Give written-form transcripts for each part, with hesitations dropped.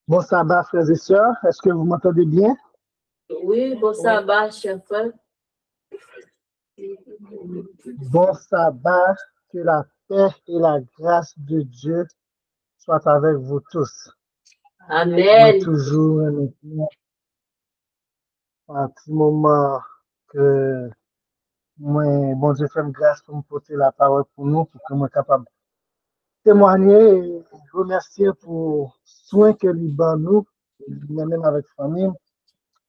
Bon sabbat, frères et sœurs. Est-ce que vous m'entendez bien? Oui, bon sabbat, cher frère. Bon sabbat, que la paix et la grâce de Dieu soient avec vous tous. Moi, Amen. toujours, un petit moment que moi, bon Dieu fait grâce pour me porter la parole pour nous, pour que moi capable de témoigner et remercier pour soin que lui donne nous, même avec famille,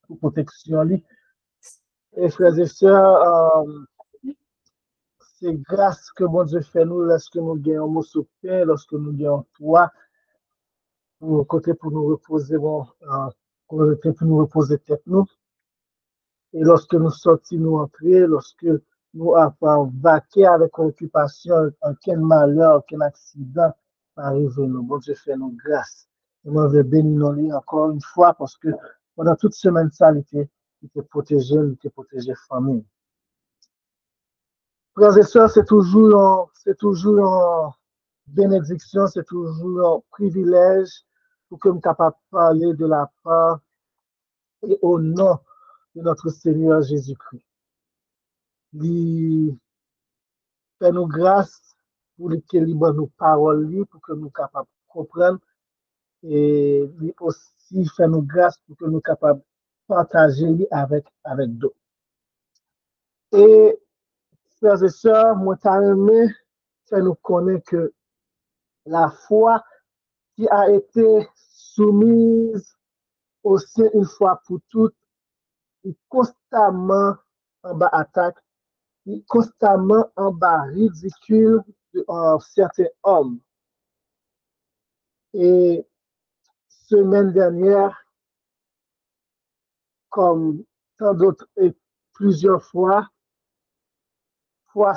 pour protection lui. Et frères et sœurs, c'est grâce que bon Dieu fait nous lorsque nous gagnons mot sous paix, lorsque nous gagnons toi, pour côté pour nous reposer, côté pour nous reposer tête nous. Et lorsque nous sortis, nous entrer, lorsque nous avons vaqué avec occupation, aucun malheur, aucun accident arrive nous. Bon Dieu fait nous grâce. Et moi, je bénis nous encore une fois parce que pendant toute semaine, ça, il était protégé, il était protégé famille. Frères et sœurs, c'est toujours bénédiction, c'est toujours un privilège pour que nous capables de parler de la part et au nom de notre Seigneur Jésus-Christ. Il fait nous grâce pour qu'il libère nos paroles, pour que nous capables de comprendre et lui aussi fait nous grâce pour que nous capables de partager avec d'autres. Et frères et sœurs, moi, t'as aimé, ça nous connaît que la foi qui a été soumise au sein une fois pour toutes, est constamment en bas attaque, est constamment en bas ridicule de certains hommes. Et semaine dernière, comme tant d'autres et plusieurs fois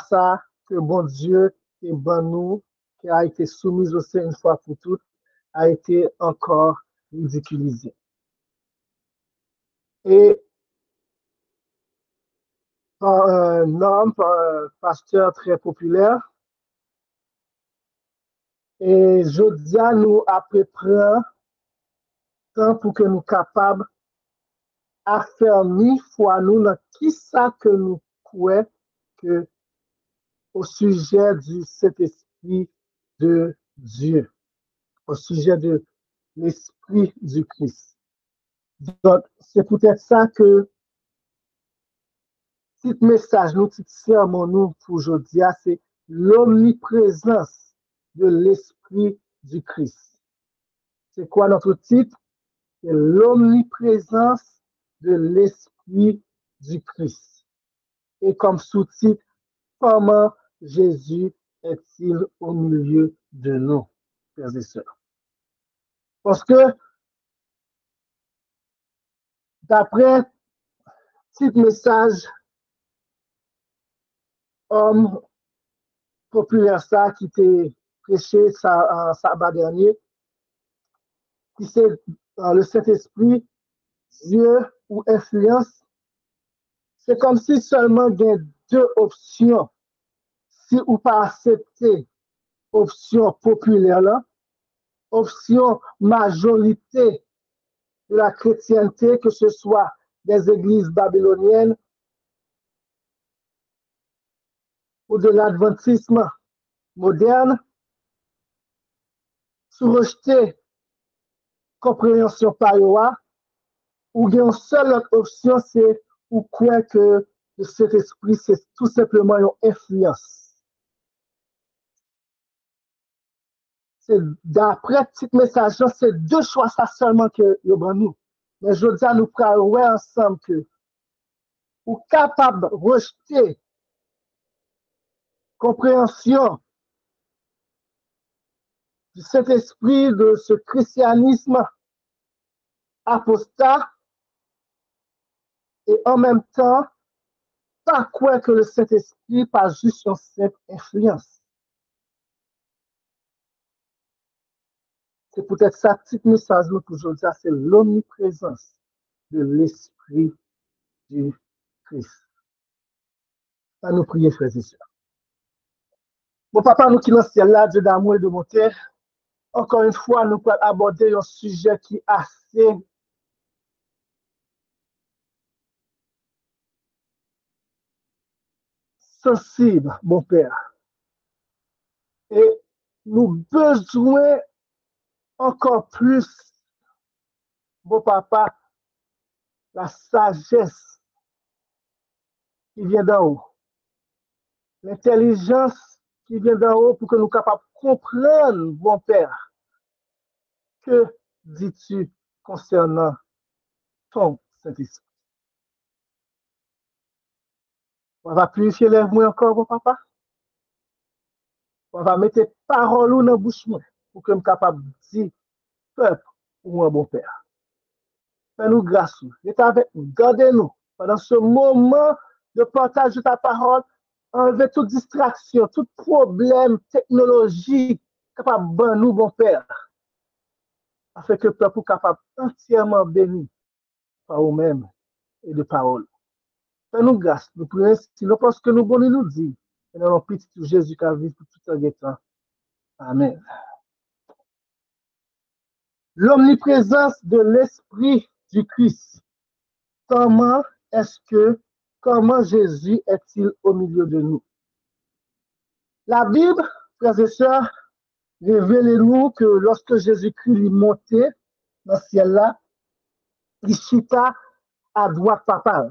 ça que bon Dieu et bon nous, qui a été soumise au sein une fois pour toutes, a été encore ridiculisé. Et par un homme, par un pasteur très populaire, et je dis à nous à peu près temps pour que nous capables affermir foi nous dans qui ça que nous croyons que au sujet du Saint-Esprit de Dieu, au sujet de l'Esprit du Christ. Donc, c'est peut-être ça que petit message, nous, petit sermon, nous, pour aujourd'hui, c'est l'omniprésence de l'Esprit du Christ. C'est quoi notre titre? C'est l'omniprésence de l'Esprit du Christ. Et comme sous-titre, comment Jésus est-il au milieu de nous, frères et sœurs? Parce que, d'après petit message homme populaire ça qui était prêché ça, sabbat dernier, qui c'est le Saint-Esprit, Dieu ou influence, c'est comme si seulement il y a deux options. Si ou pas accepter option populaire là, option majorité de la chrétienté, que ce soit des églises babyloniennes ou de l'adventisme moderne, sous rejeter compréhension par Yoa, ou bien une seule option, c'est ou quoi que cet esprit, c'est tout simplement une influence. C'est d'après petit message, c'est deux choix ça seulement que nous. Mais je dis à nous parler ensemble que ou capable de rejeter compréhension de cet esprit, de ce christianisme apostat, et en même temps, pas quoi que le Saint-Esprit, pas juste une simple influence. C'est peut-être ça, petit message pour aujourd'hui, c'est l'omniprésence de l'Esprit du Christ. À nous prier, frères et sœurs. Mon papa, nous qui dans le ciel là, Dieu d'amour et de bonté, encore une fois, nous pouvons aborder un sujet qui est assez sensible, mon Père. Et nous besoin encore plus, mon papa, la sagesse qui vient d'en haut, l'intelligence qui vient d'en haut pour que nous soyons capables de comprendre, mon Père, que dis-tu concernant ton Saint-Esprit. On va purifier les mots encore, mon papa. On va mettre parole dans la bouche pour que nous soyons capables de dire, peuple, ou un bon Père. Fais-nous grâce. Reste avec nous. Gardez-nous pendant ce moment de partage de ta parole. Enlevez toute distraction, tout problème technologique capable de nous, bon Père, afin que le peuple soit capable entièrement béni par nous-mêmes et de parole. Fais-nous grâce. Nous prions sinon parce que nous voulons nous dire. Et nous petit Jésus qui a vécu pour tout un temps. Amen. L'omniprésence de l'Esprit du Christ. Comment Jésus est-il au milieu de nous? La Bible, frères et sœurs, révèle-nous que lorsque Jésus-Christ est monté dans le ciel là, il chita à droite papa.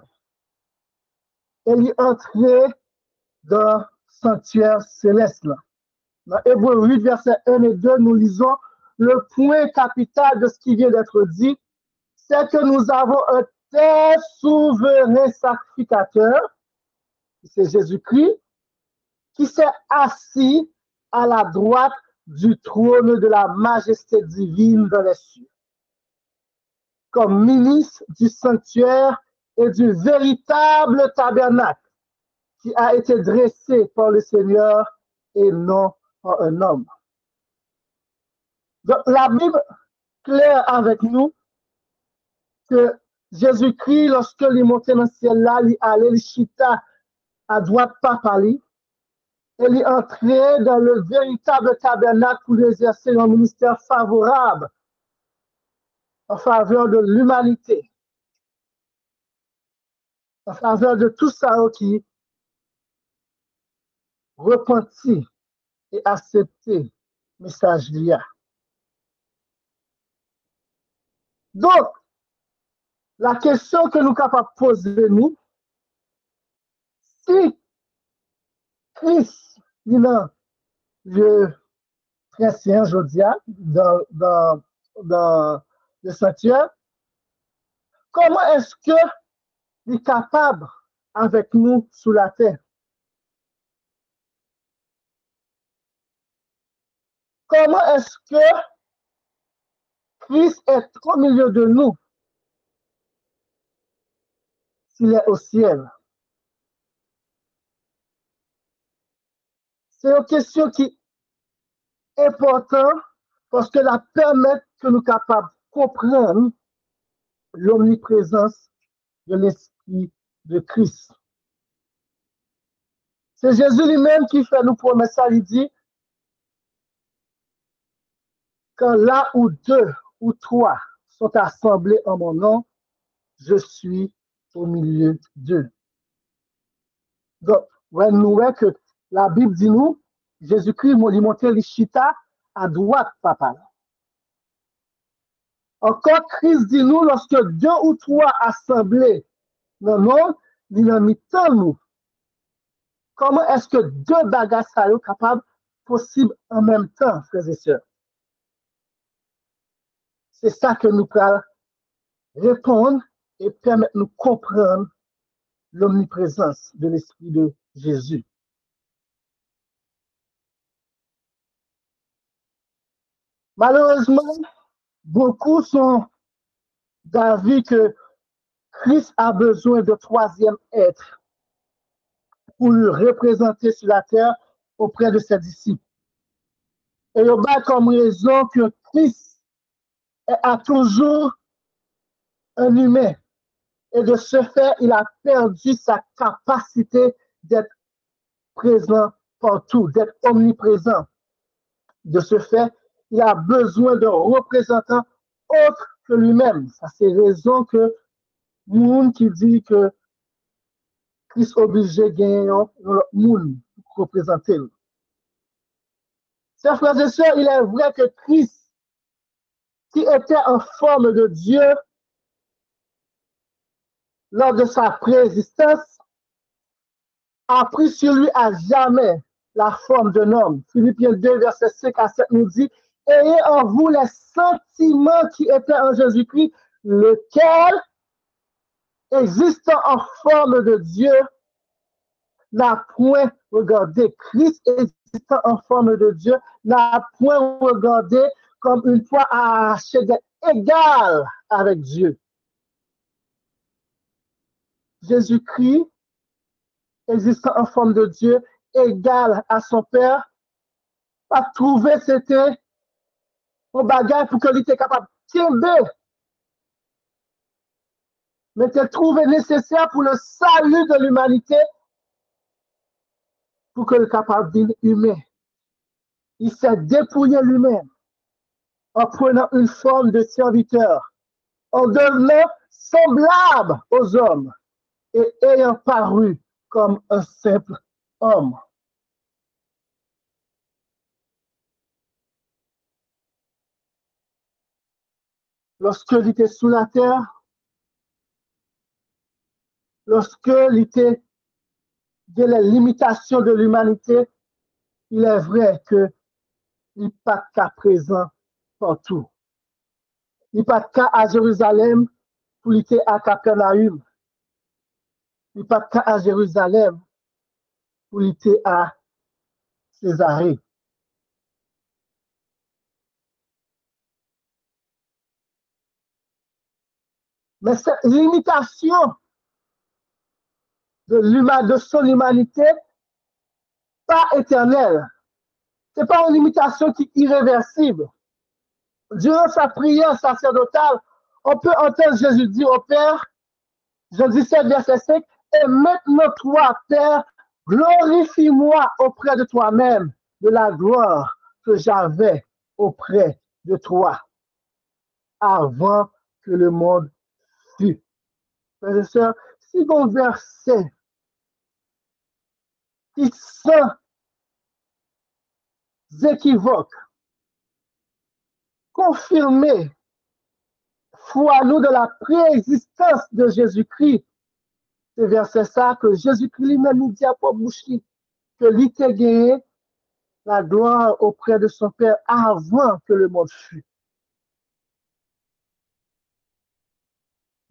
Il est entré dans le sanctuaire céleste là. Dans Hébreux 8, versets 1 et 2, nous lisons le point capital de ce qui vient d'être dit, c'est que nous avons un tel souverain sacrificateur, c'est Jésus-Christ, qui s'est assis à la droite du trône de la majesté divine dans les cieux, comme ministre du sanctuaire et du véritable tabernacle qui a été dressé par le Seigneur et non par un homme. Donc, la Bible claire avec nous que Jésus-Christ, lorsqu'il est monté dans le ciel là, il allait, il chita à droite papa lui, elle est entrée dans le véritable tabernacle pour exercer un ministère favorable en faveur de l'humanité, en faveur de tout ça qui repentit et accepté le message d'IA. Donc, la question que nous sommes capables de poser, nous, si Christ, il a le chrétien, je dis, dans le sanctuaire, comment est-ce qu'il est capable avec nous sous la terre? Comment est-ce que Christ est au milieu de nous s'il est au ciel? C'est une question qui est importante parce que la permet que nous soyons capables de comprendre l'omniprésence de l'Esprit de Christ. C'est Jésus lui-même qui fait nous promesses ça, il dit, quand là où deux ou trois sont assemblés en mon nom, je suis au milieu d'eux. Donc, nous voyons que la Bible dit nous, Jésus-Christ m'a montré l'Ishita à droite, papa. Encore, Christ dit nous, lorsque deux ou trois assemblés dans le monde, il a mis tant nous. Comment est-ce que deux bagages sont capables, possibles en même temps, frères et sœurs? C'est ça que nous pouvons répondre et permettre de nous comprendre l'omniprésence de l'Esprit de Jésus. Malheureusement, beaucoup sont d'avis que Christ a besoin de troisième être pour le représenter sur la terre auprès de ses disciples. Et il y a comme raison que Christ a toujours un humain. Et de ce fait, il a perdu sa capacité d'être présent partout, d'être omniprésent. De ce fait, il a besoin d'un représentant autre que lui-même. Ça, c'est raison que moun qui dit que Christ obligé de gagner un moun pour représenter. Chers frères et sœurs, il est vrai que Christ, qui était en forme de Dieu lors de sa préexistence, a pris sur lui à jamais la forme d'un homme. Philippiens 2, verset 5 à 7 nous dit, ayez en vous les sentiments qui étaient en Jésus-Christ, lequel, existant en forme de Dieu, n'a point regardé Christ existant en forme de Dieu, n'a point regardé comme une fois arraché d'être égal avec Dieu. Jésus-Christ, existant en forme de Dieu, égal à son Père, pas trouvé c'était un bagage pour que lui était capable de tomber, mais qu'il trouvé nécessaire pour le salut de l'humanité, pour que le capable d'être humain. Il s'est dépouillé lui-même en prenant une forme de serviteur, en devenant semblable aux hommes et ayant paru comme un simple homme. Lorsque il était sous la terre, lorsque il était de la limitation de l'humanité, il est vrai que il n'est pas qu'à présent partout. Il n'est pas qu'à à Jérusalem pour il était à Capernaum. Il n'est pas qu'à à Jérusalem pour il était à Césarée. Mais cette limitation de son humanité, pas éternelle. Ce n'est pas une limitation qui est irréversible. Durant sa prière sacerdotale, on peut entendre Jésus dire au Père, Jean 17, verset 5, et maintenant toi, Père, glorifie-moi auprès de toi-même de la gloire que j'avais auprès de toi avant que le monde fût. Frères et sœurs, si mon verset qui sans équivoque confirmer foi nous de la préexistence de Jésus-Christ, c'est verset ça que Jésus-Christ lui-même nous dit à Paul Bouchi que lui t'a gagné la gloire auprès de son Père avant que le monde fût.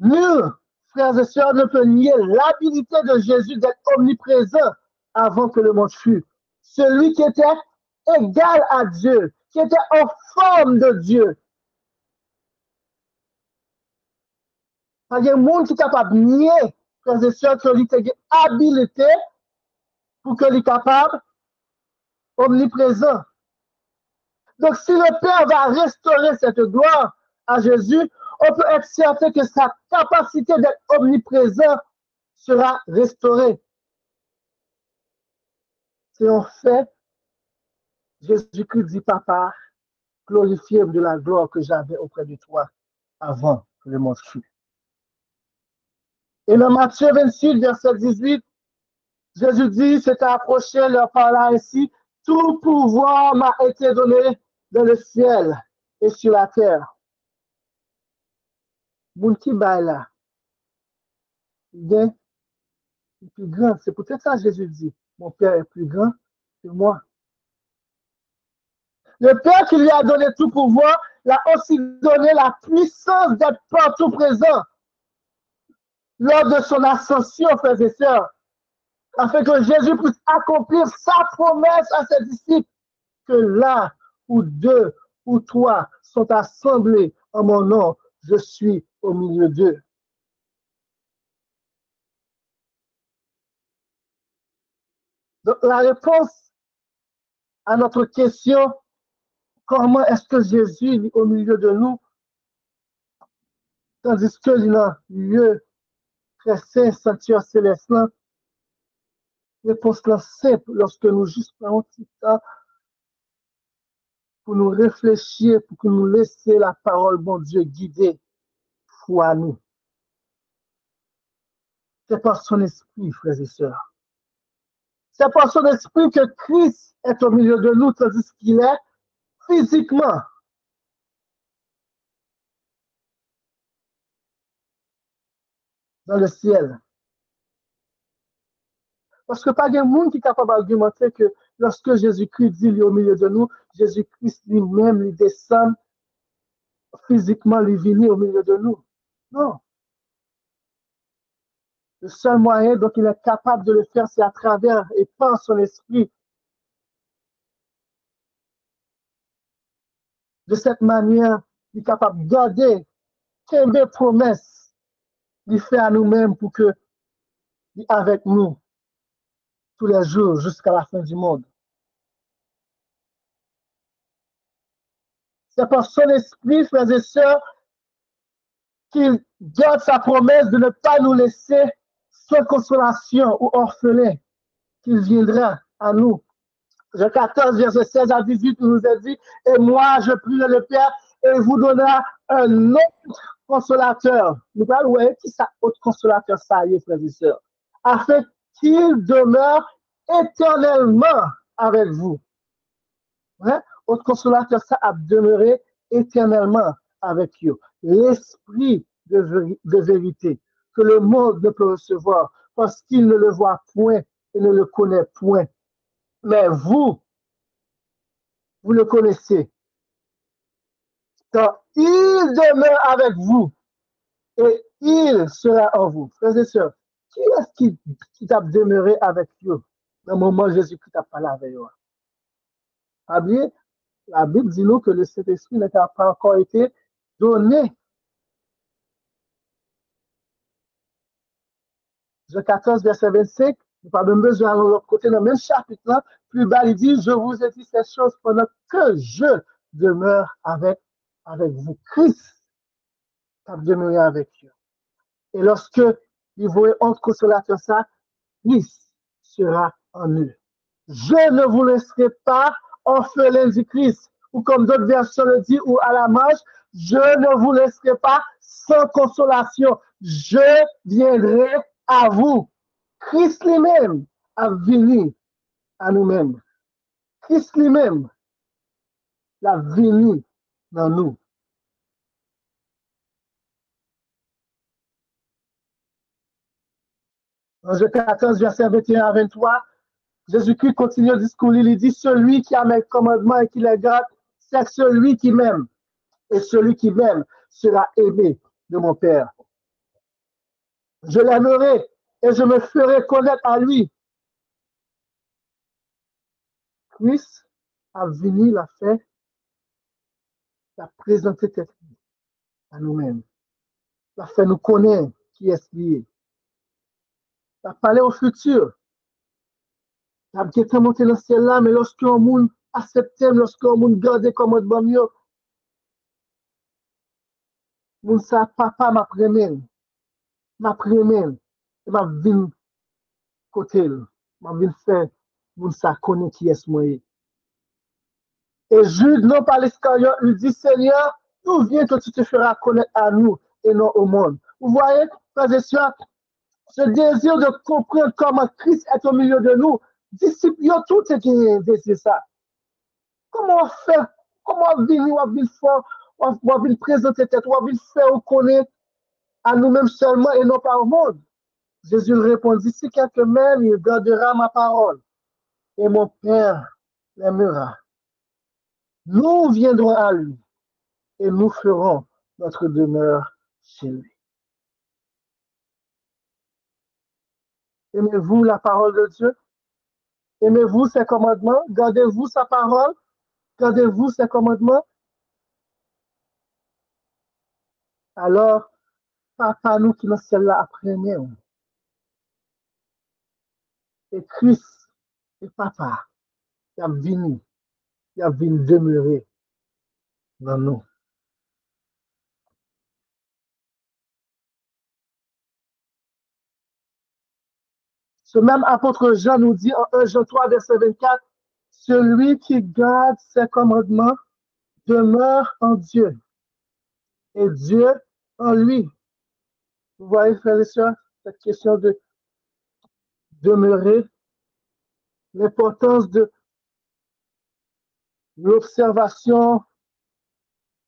Nul, frères et sœurs, ne peut nier l'habilité de Jésus d'être omniprésent avant que le monde fût. Celui qui était égal à Dieu, qui était en forme de Dieu. Il y a un monde qui est capable de nier, frères et sœurs, que lui était habilité pour que lui capable omniprésent. Donc, si le Père va restaurer cette gloire à Jésus, on peut être certain que sa capacité d'être omniprésent sera restaurée. Si on fait, Jésus-Christ dit, Papa, glorifiez-moi de la gloire que j'avais auprès de toi avant que le monde fût. Et dans Matthieu 26, verset 18, Jésus dit, s'est approché, leur parla ainsi, tout pouvoir m'a été donné dans le ciel et sur la terre. Moun qui baille là, il est plus grand. C'est peut-être ça Jésus dit, mon Père est plus grand que moi. Le Père qui lui a donné tout pouvoir, l'a aussi donné la puissance d'être partout présent lors de son ascension, frères et sœurs, afin que Jésus puisse accomplir sa promesse à ses disciples, que là où deux ou trois sont assemblés en mon nom, je suis au milieu d'eux. Donc, la réponse à notre question, comment est-ce que Jésus est au milieu de nous, tandis que il a lieu très saint, sanctuaire céleste, réponse là simple lorsque nous juste prenons un petit temps pour nous réfléchir, pour que nous laisser la parole, bon Dieu, guider foi nous. C'est par son esprit, frères et sœurs. C'est par son esprit que Christ est au milieu de nous, tandis qu'il est physiquement dans le ciel. Parce que pas de monde qui est capable d'argumenter que lorsque Jésus-Christ dit il est au milieu de nous, Jésus-Christ lui-même, il descend physiquement, il vient au milieu de nous. Non. Le seul moyen dont il est capable de le faire, c'est à travers et par son esprit. De cette manière, il est capable de garder quelle promesse il fait à nous-mêmes pour que il est avec nous tous les jours jusqu'à la fin du monde. C'est par son esprit, frères et sœurs, qu'il garde sa promesse de ne pas nous laisser sans consolation ou orphelins, qu'il viendra à nous. Jean 14, verset 16 à 18, nous a dit, et moi, je prie le Père, et il vous donnera un autre consolateur. Nous parlons, ouais, qui ça, autre consolateur, ça y est, frères et sœurs, afin qu'il demeure éternellement avec vous. Hein? Autre consolateur, ça a demeuré éternellement avec vous. L'esprit de vérité que le monde ne peut recevoir parce qu'il ne le voit point et ne le connaît point. Mais vous le connaissez. Car il demeure avec vous et il sera en vous. Frères et sœurs, qui est-ce qui t'a demeuré avec vous dans le moment où Jésus-Christ a parlé avec vous? La Bible dit nous que le Saint-Esprit n'a pas encore été donné. Jean 14, verset 25, nous pas besoin de l'autre côté, dans le même chapitre là, plus bas, il dit, je vous ai dit ces choses pendant que je demeure avec vous. Christ a demeuré avec vous. Et lorsque il voit entre consolateur ça, Christ sera en eux. Je ne vous laisserai pas orphelins du Christ. Ou comme d'autres versions le disent, ou à la marge, je ne vous laisserai pas sans consolation. Je viendrai à vous. Christ lui-même a venu à nous-mêmes. Christ lui-même l'a venu dans nous. Dans Jean 14, verset 21 à 23, Jésus-Christ continue le discours, il dit, celui qui a mes commandements et qui les garde, c'est celui qui m'aime. Et celui qui m'aime sera aimé de mon Père. Je l'aimerai et je me ferai connaître à lui. Christ a venu la fait, la présenter à nous-mêmes. La fait nous connaître qui est lié. La parler au futur. La bien monté dans le ciel là, mais lorsqu'un monde accepte, lorsqu'un monde garde commandement mieux, moun sa papa m'a prémen, et m'a vin côté, m'a vin faire moun sa connaît qui est moi. Et Jude, non par l'Iscariote, lui dit, Seigneur, d'où vient que tu te feras connaître à nous et non au monde? Vous voyez, frères et sœurs, ce désir de comprendre comment Christ est au milieu de nous, disciples, tout est désir ça. Comment on fait, comment on vient, on vient faire, on vient présenter tête, on vient faire connaître à nous-mêmes seulement et non pas au monde? Jésus répondit, si quelqu'un m'aime, il gardera ma parole et mon Père l'aimera. Nous viendrons à lui et nous ferons notre demeure chez lui. Aimez-vous la parole de Dieu? Aimez-vous ses commandements? Gardez-vous sa parole? Gardez-vous ses commandements? Alors, papa nous qui nous sommes là après nous. Et Christ et papa, il a venu demeurer dans nous. Ce même apôtre Jean nous dit en 1 Jean 3, verset 24, celui qui garde ses commandements demeure en Dieu et Dieu en lui. Vous voyez, frères et sœurs, cette question de demeurer, l'importance de l'observation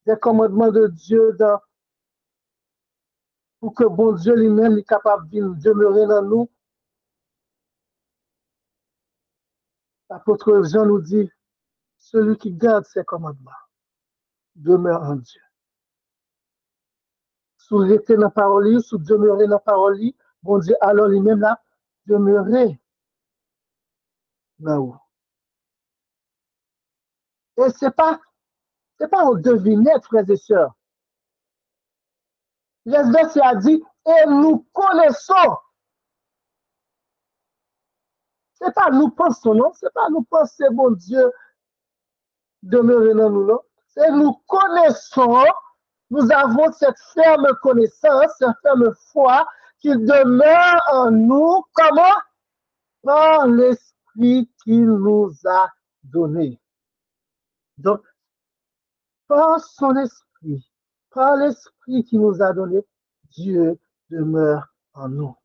des commandements de Dieu pour que bon Dieu lui-même est capable de demeurer dans nous. L'apôtre Jean nous dit, celui qui garde ses commandements demeure en Dieu. Sous rester dans la parole, sous demeurer dans la parole, bon Dieu, alors lui-même là, demeurer dans vous. Et c'est pas en devinette, frères et sœurs. L'Esprit a dit, et nous connaissons. C'est pas nous pensons, non? C'est pas nous penser, bon Dieu, demeurer dans nous, non? C'est nous connaissons, nous avons cette ferme connaissance, cette ferme foi qui demeure en nous, comment? Par l'Esprit qu'il nous a donné. Donc, par son esprit, par l'esprit qu'il nous a donné, Dieu demeure en nous.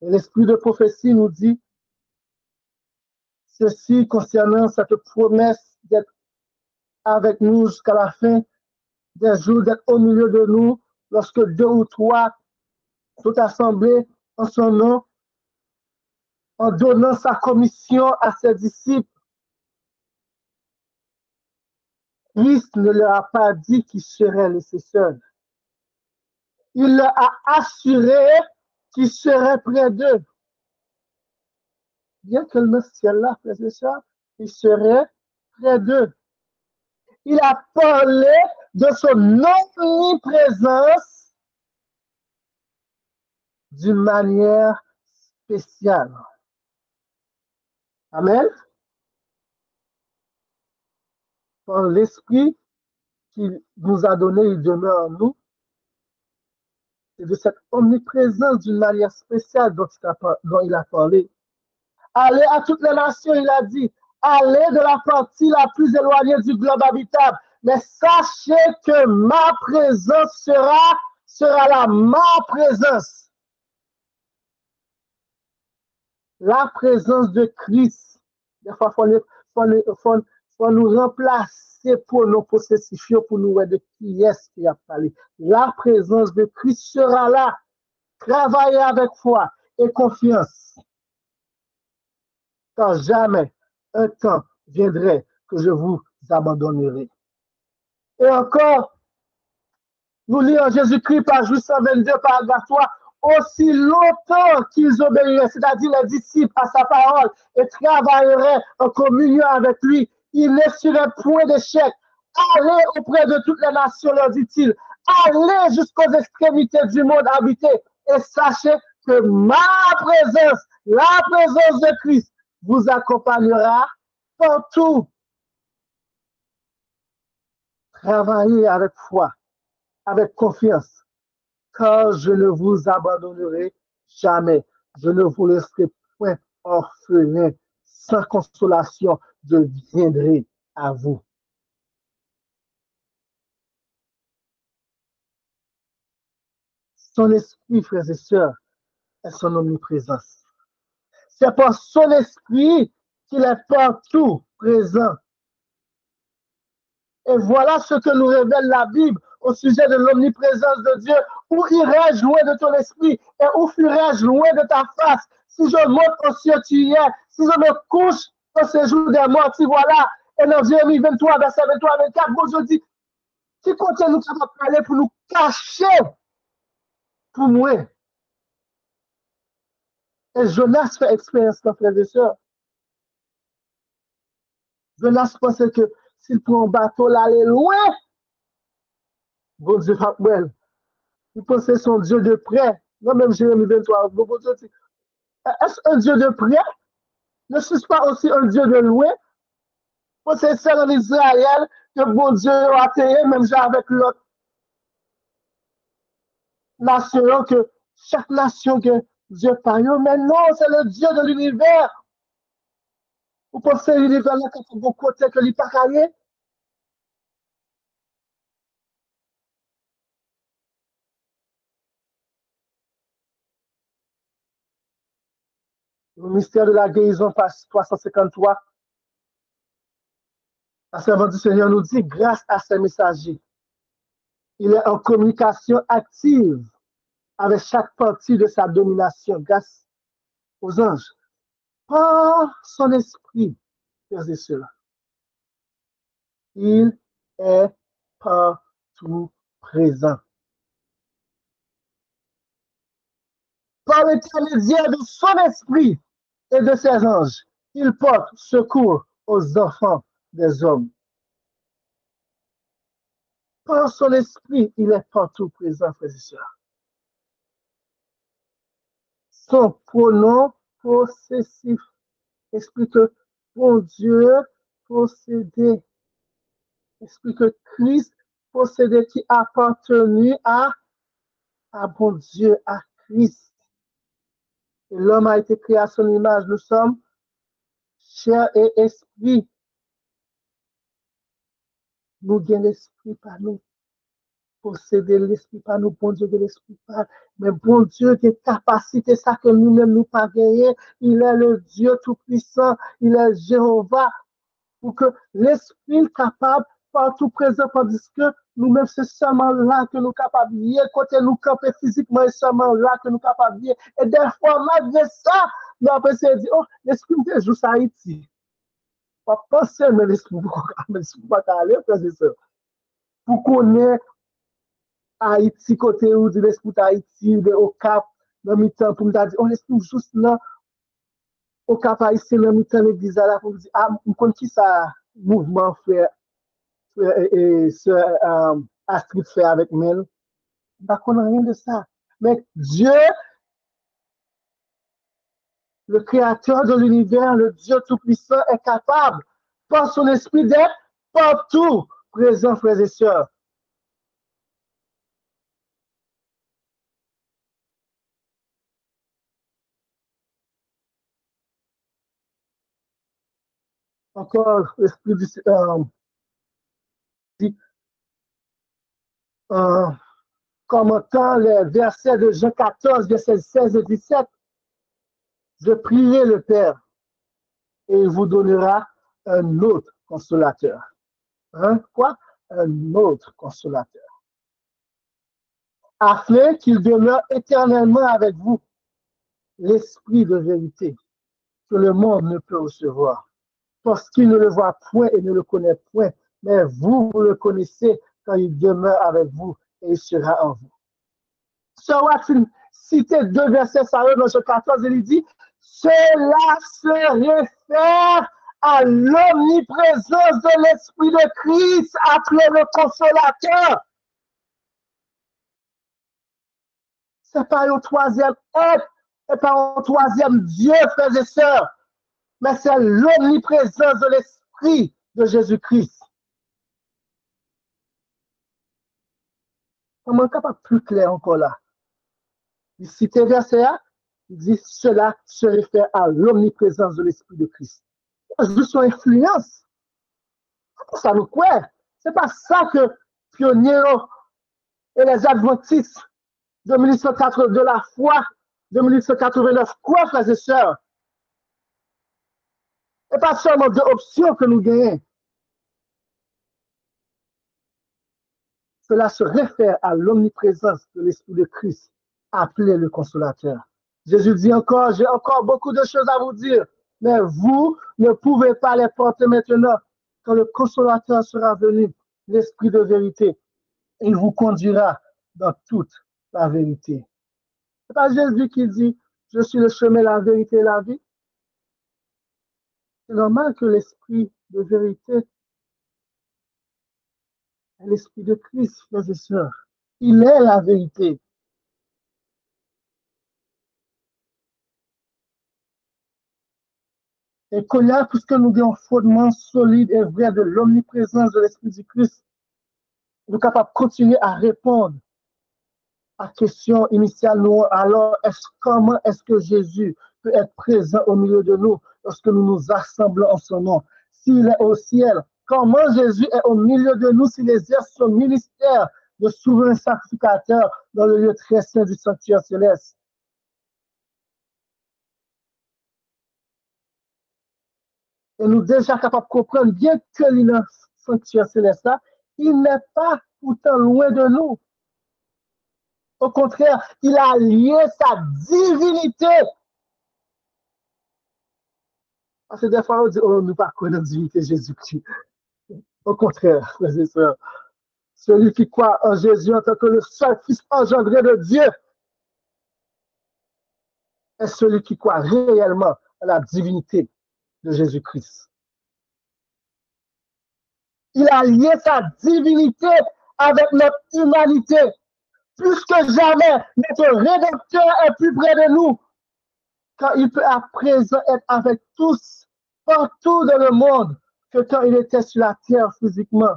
Et l'esprit de prophétie nous dit ceci concernant cette promesse d'être avec nous jusqu'à la fin des jours, d'être au milieu de nous, lorsque 2 ou 3 sont assemblés en son nom, en donnant sa commission à ses disciples. Christ ne leur a pas dit qu'il serait laissé seul. Il leur a assuré qu'il serait près d'eux. Bien que le ciel-là, frères et sœurs, il serait près d'eux. Il a parlé de son omniprésence d'une manière spéciale. Amen. Par l'esprit qu'il nous a donné, il demeure en nous. C'est de cette omniprésence d'une manière spéciale dont il a parlé. Allez à toutes les nations, il a dit. Allez de la partie la plus éloignée du globe habitable. Mais sachez que ma présence sera là. Ma présence. La présence de Christ. Des fois, il faut nous remplacer pour nos possessifs, pour nous voir de qui est-ce qui a parlé. La présence de Christ sera là. Travaillez avec foi et confiance. Car jamais un temps viendrait que je vous abandonnerai. Et encore, nous lisons Jésus-Christ, page 822, paragraphe 3, aussi longtemps qu'ils obéiraient, c'est-à-dire les disciples à sa parole, et travailleraient en communion avec lui, il ne serait point d'échec. Allez auprès de toutes les nations, leur dit-il. Allez jusqu'aux extrémités du monde habité, et sachez que ma présence, la présence de Christ, vous accompagnera partout. Travaillez avec foi, avec confiance, car je ne vous abandonnerai jamais. Je ne vous laisserai point orphelin, sans consolation, je viendrai à vous. Son esprit, frères et sœurs, est son omniprésence. C'est par son esprit qu'il est partout présent. Et voilà ce que nous révèle la Bible au sujet de l'omniprésence de Dieu. Où irais-je loin de ton esprit et où fuirais-je loin de ta face? Si je monte au ciel, tu y es. Si je me couche au séjour des morts, tu voilà. Et dans Jérémie 23, verset 23, 24, bon, je dis, qui contient nous capable de parler pour nous cacher pour moi? Et Jonas fait expérience, frères et sœurs. Jonas pensait que s'il prend un bateau, là, aller loin, bon Dieu va well. Il pensait son Dieu de près. Non, même Jérémie 23, bon Dieu dit, est-ce un Dieu de près? Ne suis-je pas aussi un Dieu de loin? C'est ça en Israël que bon Dieu a atteint, même avec l'autre nation, que chaque nation que Dieu parle. Mais non, c'est le Dieu de l'univers. Vous pensez qu'il est là quand vous côté que il pas carré? Le mystère de la guérison, page 353. La servante du Seigneur nous dit, grâce à ses messagers, il est en communication active avec chaque partie de sa domination, grâce aux anges. Par son esprit, frères et sœurs, il est partout présent. Par l'intermédiaire de son esprit et de ses anges, il porte secours aux enfants des hommes. Par son esprit, il est partout présent, frères et sœurs. Son pronom possessif explique que bon Dieu possédait, explique que Christ possédait qui appartenait à bon Dieu, à Christ. Et l'homme a été créé à son image. Nous sommes chair et esprit. Nous gagnons l'esprit par nous. Posséder l'esprit par nous, bon Dieu de l'esprit par. Mais bon Dieu, des capacités, ça que nous-mêmes nous pas gagner. Il est le Dieu tout-puissant. Il est Jéhovah. Pour que l'esprit capable, partout présent, tandis que nous-mêmes, c'est seulement là que nous capables de côté nous camper physiquement, c'est seulement là que nous capables de et des fois, malgré ça, nous après, c'est dit, oh, l'esprit me joue ça Haïti. Pas penser, mais l'esprit va aller, frère et sœur. Pour connaître Haïti, côté où dit l'esprit d'Haïti, au Cap, dans le temps, pour nous dire, oh, l'esprit juste là, au Cap haïtien, dans le temps, l'église là, pour nous dire, ah, on connaît qui ça, mouvement, frère, et ce Astrid fait avec Mel. Bah, qu'on a rien de ça. Mais Dieu, le créateur de l'univers, le Dieu tout-puissant, est capable, par son esprit, d'être partout présent, frères et sœurs. Encore, l'esprit commentant les versets de Jean 14, versets 16 et 17, je prierai le Père et il vous donnera un autre consolateur. Hein? Quoi? Un autre consolateur. Afin qu'il demeure éternellement avec vous l'esprit de vérité que le monde ne peut recevoir, parce qu'il ne le voit point et ne le connaît point, mais vous le connaissez quand il demeure avec vous et il sera en vous. Sir Watson citait deux versets dans ce 14 et il dit, cela se réfère à l'omniprésence de l'Esprit de Christ appelé le consolateur. C'est pas un troisième être, c'est pas un troisième Dieu, frères et sœurs, mais c'est l'omniprésence de l'Esprit de Jésus-Christ. Comment capable plus clair encore là? Il cite verset A, il dit cela se réfère à l'omniprésence de l'Esprit de Christ. Juste son influence. Ça nous croit. C'est pas ça que pionniers et les adventistes de 1880 de la foi de 1889 croient, frères et sœurs. Et pas seulement deux options que nous gagnons. Cela se réfère à l'omniprésence de l'Esprit de Christ, appelé le consolateur. Jésus dit encore, j'ai encore beaucoup de choses à vous dire, mais vous ne pouvez pas les porter maintenant. Quand le consolateur sera venu, l'Esprit de vérité, il vous conduira dans toute la vérité. C'est pas Jésus qui dit, je suis le chemin, la vérité et la vie. C'est normal que l'Esprit de vérité est l'Esprit de Christ, frères et sœurs. Il est la vérité. Et qu'on a, puisque nous avons un fondement solide et vrai de l'omniprésence de l'Esprit du Christ, nous sommes capables de continuer à répondre à la question initiale. Alors, comment est-ce que Jésus peut être présent au milieu de nous? lorsque nous nous assemblons en son nom. S'il est au ciel, comment Jésus est au milieu de nous s'il exerce son ministère de souverain sacrificateur dans le lieu très saint du sanctuaire céleste? Et nous déjà capables de comprendre, bien que le sanctuaire céleste, il n'est pas pourtant loin de nous. Au contraire, il a lié sa divinité. Parce que des fois, on dit, oh, nous ne pas connaître la divinité de Jésus-Christ. Au contraire, frères et sœurs, celui qui croit en Jésus en tant que le seul Fils engendré de Dieu est celui qui croit réellement à la divinité de Jésus-Christ. Il a lié sa divinité avec notre humanité. Plus que jamais, notre Rédempteur est plus près de nous, quand il peut à présent être avec tous, partout dans le monde, que quand il était sur la terre physiquement.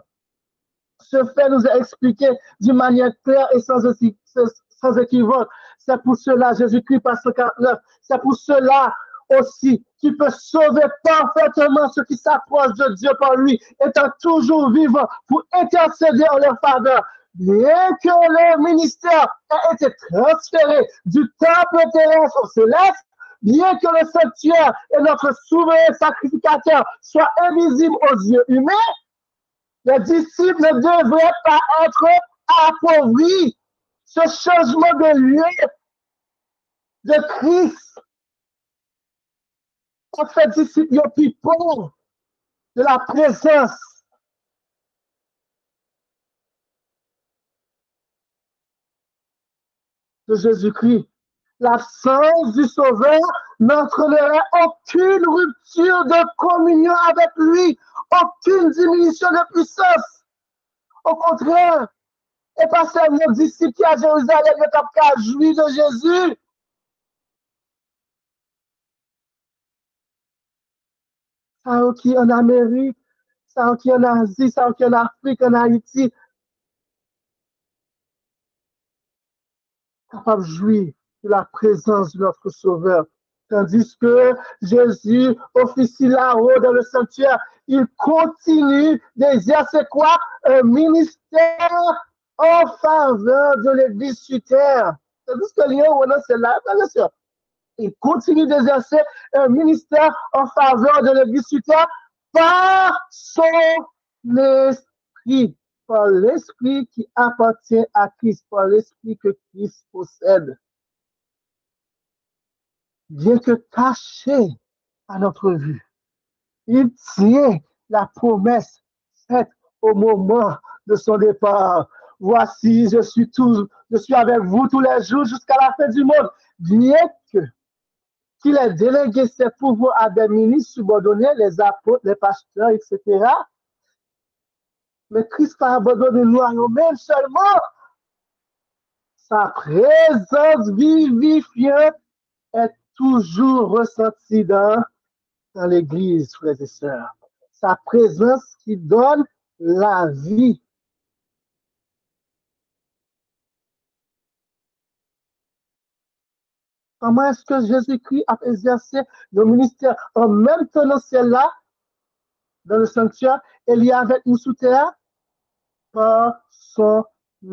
Ce fait nous a expliqué d'une manière claire et sans équivoque. C'est pour cela, Jésus-Christ par 149, c'est pour cela aussi qu'il peut sauver parfaitement ceux qui s'approchent de Dieu par lui, étant toujours vivant pour intercéder en leur faveur. Bien que le ministère ait été transféré du temple terrestre au céleste, bien que le sanctuaire et notre souverain sacrificateur soient invisibles aux yeux humains, les disciples ne devraient pas être appauvris. Ce changement de lieu de Christ a fait disciples plus pauvres de la présence de Jésus-Christ. L'absence du Sauveur n'entraînerait aucune rupture de communion avec lui, aucune diminution de puissance. Au contraire, et pas seulement les disciples qui à Jérusalem ne peuvent pas jouir de Jésus. Ça qui en Amérique, ça qui en Asie, ça qui en Afrique, en Haïti, capable de jouir de la présence de notre Sauveur. Tandis que Jésus officie là-haut dans le sanctuaire, il continue d'exercer quoi? Un ministère en faveur de l'Église sur terre. Tandis que Léon, c'est là, bien sûr. Il continue d'exercer un ministère en faveur de l'Église sur terre par son esprit, par l'esprit qui appartient à Christ, par l'esprit que Christ possède. Bien que caché à notre vue, il tient la promesse faite au moment de son départ. Voici, je suis avec vous tous les jours jusqu'à la fin du monde. Bien qu'il ait délégué ses pouvoirs à des ministres subordonnés, les apôtres, les pasteurs, etc. Mais Christ a abandonné nous à nous-mêmes seulement. Sa présence vivifiante est toujours ressentie dans l'Église, frères et sœurs. Sa présence qui donne la vie. Comment est-ce que Jésus-Christ a exercé le ministère en même temps dans celle-là, dans le sanctuaire, et il y a avec nous sous terre? Par son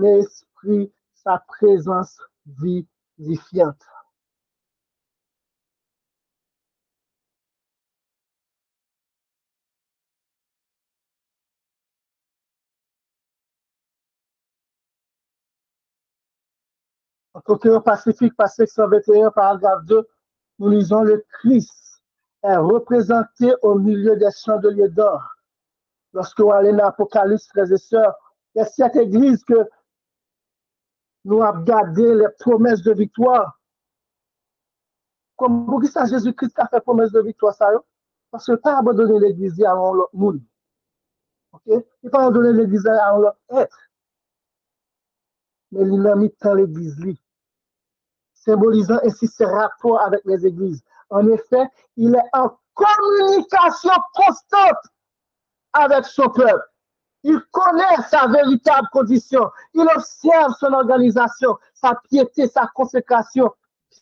esprit, sa présence vivifiante. En Coquillon Pacifique, page 621, paragraphe 2, nous lisons le Christ est représenté au milieu des chandeliers d'or. Lorsque vous allez dans l'Apocalypse, frères et sœurs, il y a cette église que nous avons gardé les promesses de victoire. Comme pour qui ça Jésus-Christ a fait promesse de victoire, ça, parce qu'il n'a pas abandonné l'église à l'autre monde. Okay? Il n'a pas abandonné l'église à l'autre être. Mais il a mis dans l'église, symbolisant ainsi ses rapports avec les églises. En effet, il est en communication constante avec son peuple. Il connaît sa véritable condition. Il observe son organisation, sa piété, sa consécration.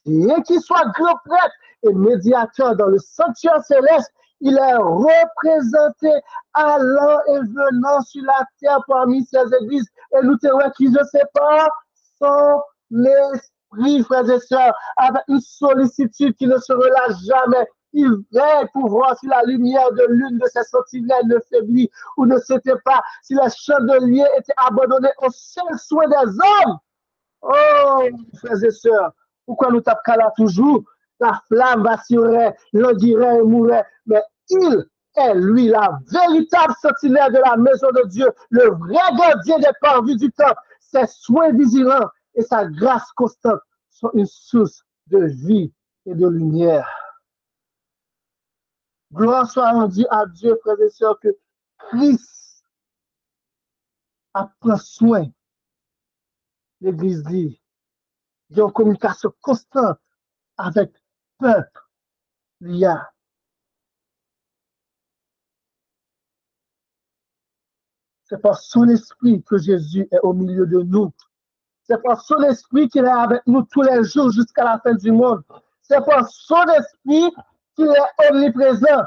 bien qu'il soit grand prêtre et médiateur dans le sanctuaire céleste, il est représenté allant et venant sur la terre parmi ses églises. Et nous te qui je sais pas, son esprit, frères et sœurs, avec une sollicitude qui ne se relâche jamais. Il veille pour voir si la lumière de l'une de ses sentinelles ne faiblit ou ne s'était pas, si les chandeliers étaient abandonnés au seul soin des hommes. Oh, frères et sœurs, pourquoi nous tapons là toujours? La flamme vacillerait, l'anguillerait et mourrait, mais il est, lui, la véritable sentinelle de la maison de Dieu, le vrai gardien des parvis du temple. Ses soins vigilants et sa grâce constante sont une source de vie et de lumière. Gloire soit rendue à Dieu, frères et sœurs, que Christ a pris soin de l'Église. Il y a une communication constante avec le peuple. Il y a. C'est par son esprit que Jésus est au milieu de nous. C'est par son esprit qu'il est avec nous tous les jours jusqu'à la fin du monde. C'est par son esprit qu'il est omniprésent.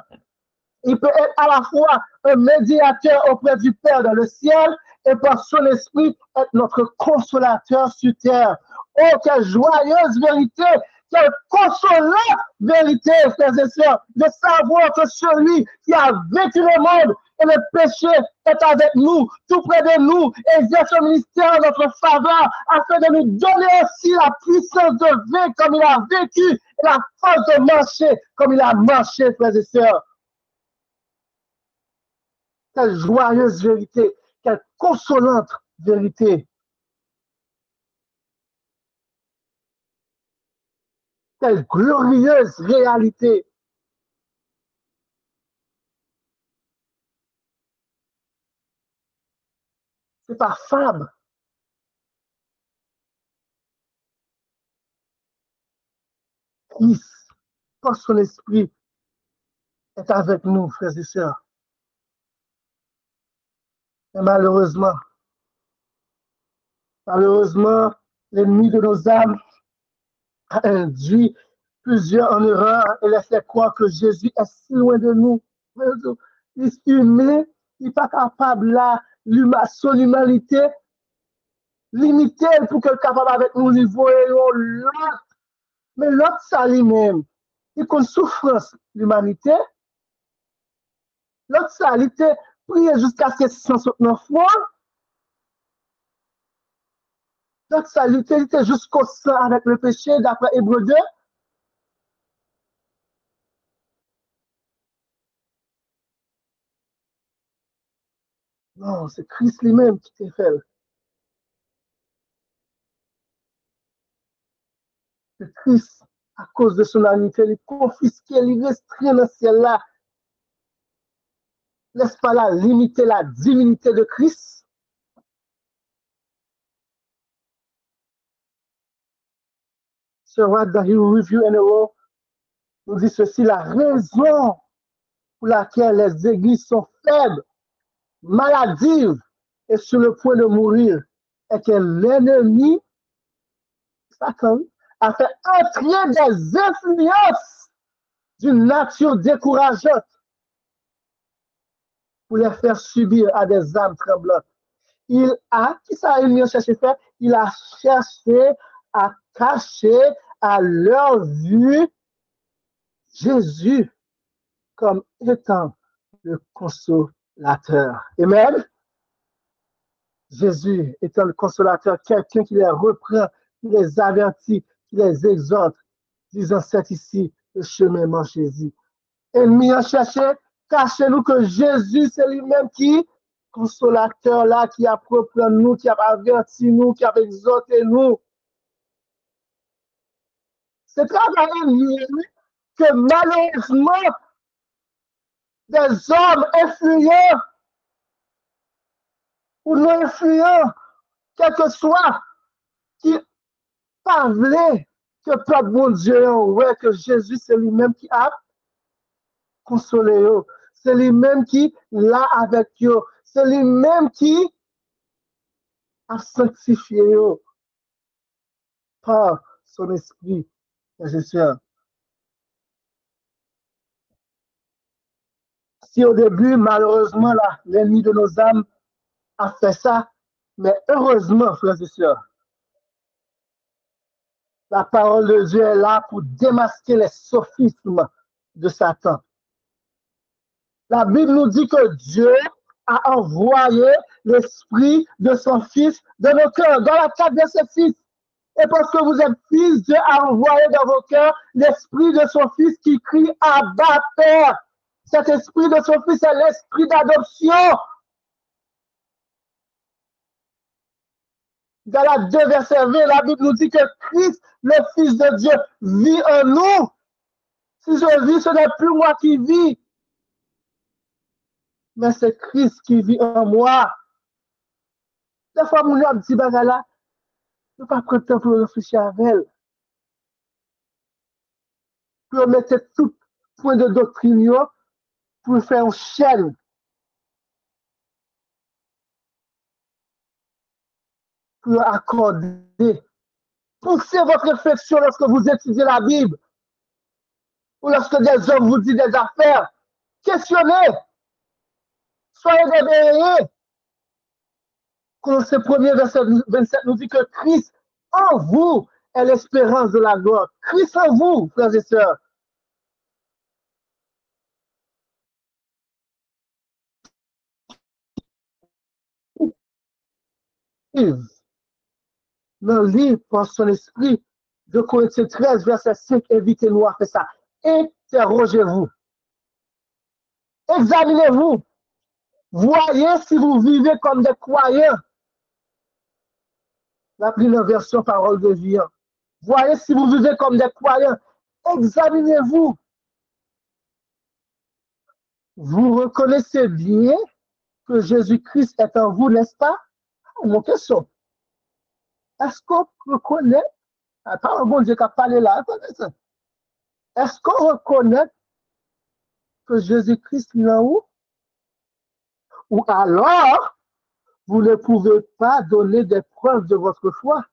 Il peut être à la fois un médiateur auprès du Père dans le ciel et par son esprit être notre consolateur sur terre. Oh, quelle joyeuse vérité! Quelle consolante vérité, frères et sœurs, de savoir que celui qui a vécu le monde et le péché est avec nous, tout près de nous, et exerce son ministère en notre faveur, afin de nous donner aussi la puissance de vivre comme il a vécu, et la force de marcher comme il a marché, frères et sœurs. Quelle joyeuse vérité, quelle consolante vérité. Quelle glorieuse réalité. C'est pas femme. Christ, par son esprit, est avec nous, frères et sœurs. Et malheureusement, l'ennemi de nos âmes a induit plusieurs en erreur et les fait croire que Jésus est si loin de nous. Il est humain, il n'est pas capable là, son humanité, limiter pour qu'elle soit capable avec nous niveau et l'autre. Mais l'autre, ça lui-même, il compte souffrance l'humanité. L'autre, ça, il était prié jusqu'à ce 169 fois. L'autre, ça, il était jusqu'au sang avec le péché, d'après Hébreu 2. Non, c'est Christ lui-même qui t'a fait. C'est Christ, à cause de son humanité, il est confisqué, il est restreint dans ce ciel-là. Laisse pas là limiter la divinité de Christ. Sir Watt, dans Hero Review and Error, nous dit ceci, la raison pour laquelle les églises sont faibles, maladives et sur le point de mourir est que l'ennemi, Satan, a fait entrer des influences d'une nature décourageante pour les faire subir à des âmes tremblantes. Il a, qui ça a cherché faire? Il a cherché à cacher à leur vue Jésus comme étant le consolateur. Amen. Jésus étant le consolateur, quelqu'un qui les reprend, qui les avertit, qui les exhorte, disant c'est ici le chemin, marchez-y. Ennemi a cherché, cachez-nous que Jésus, c'est lui-même qui, consolateur là, qui a propre nous, qui a averti nous, qui a exhorté nous. C'est travail que malheureusement, des hommes influents ou non influents, quel que soit, qui parlaient que peuple mon Dieu, ouais, que Jésus, c'est lui-même qui a consolé eux. C'est lui-même qui l'a avec eux. C'est lui-même qui a sanctifié eux par son esprit. C'est sûr. Si au début, malheureusement, là, l'ennemi de nos âmes a fait ça, mais heureusement, frères et sœurs, la parole de Dieu est là pour démasquer les sophismes de Satan. La Bible nous dit que Dieu a envoyé l'esprit de son Fils dans nos cœurs. Dans la 4, verset 6. Et parce que vous êtes fils, Dieu a envoyé dans vos cœurs l'esprit de son Fils qui crie Abba, Père. Cet esprit de son Fils est l'esprit d'adoption. Dans la 2, verset 20, la Bible nous dit que Christ, le Fils de Dieu, vit en nous. Si je vis, ce n'est plus moi qui vis, mais c'est Christ qui vit en moi. Des fois, mon a dit, bagala, ne pas prendre temps pour réfléchir avec elle, pour mettre tout point de doctrine, pour faire une chaîne, pour accorder. Poussez votre réflexion lorsque vous étudiez la Bible, ou lorsque des hommes vous disent des affaires. Questionnez, soyez réveillés. Colossiens 1er, verset 27 nous dit que Christ en vous est l'espérance de la gloire. Christ en vous, frères et sœurs. Dans le livre par son esprit de Corinthiens 13, verset 5, invitez-nous à faire ça. Interrogez-vous. Examinez-vous. Voyez si vous vivez comme des croyants. La première version parole de vie. Voyez si vous vivez comme des croyants. Examinez-vous. Vous reconnaissez bien que Jésus-Christ est en vous, n'est-ce pas? Mon question. Est-ce qu'on reconnaît, par un bon Dieu qui a parlé là, est-ce qu'on reconnaît que Jésus-Christ est en vous? Ou alors, vous ne pouvez pas donner des preuves de votre foi.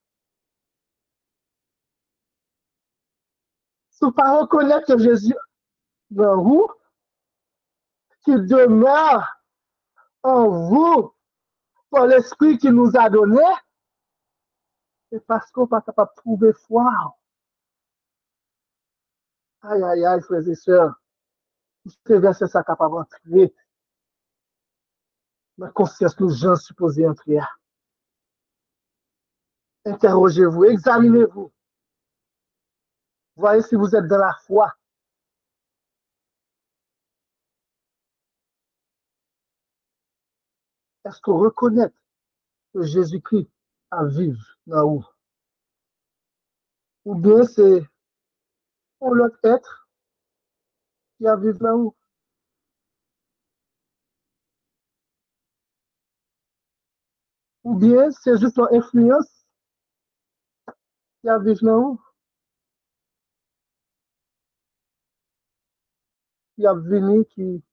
Si vous ne pas reconnaître que Jésus est en vous, qu'il demeure en vous par l'esprit qu'il nous a donné, c'est parce qu'on n'est pas capable de trouver foi. Aïe, aïe, aïe, frères et sœurs. Ce verset, ça capable d'entrer. Ma conscience, nous gens supposés entrer. Interrogez-vous, examinez-vous. Voyez si vous êtes dans la foi. Est-ce qu'on reconnaît que Jésus-Christ a vécu dans vous? Ou bien c'est l'autre être qui a vécu dans vous? Ou bien c'est juste une influence qui a vécu dans vous? Qui a venu, qui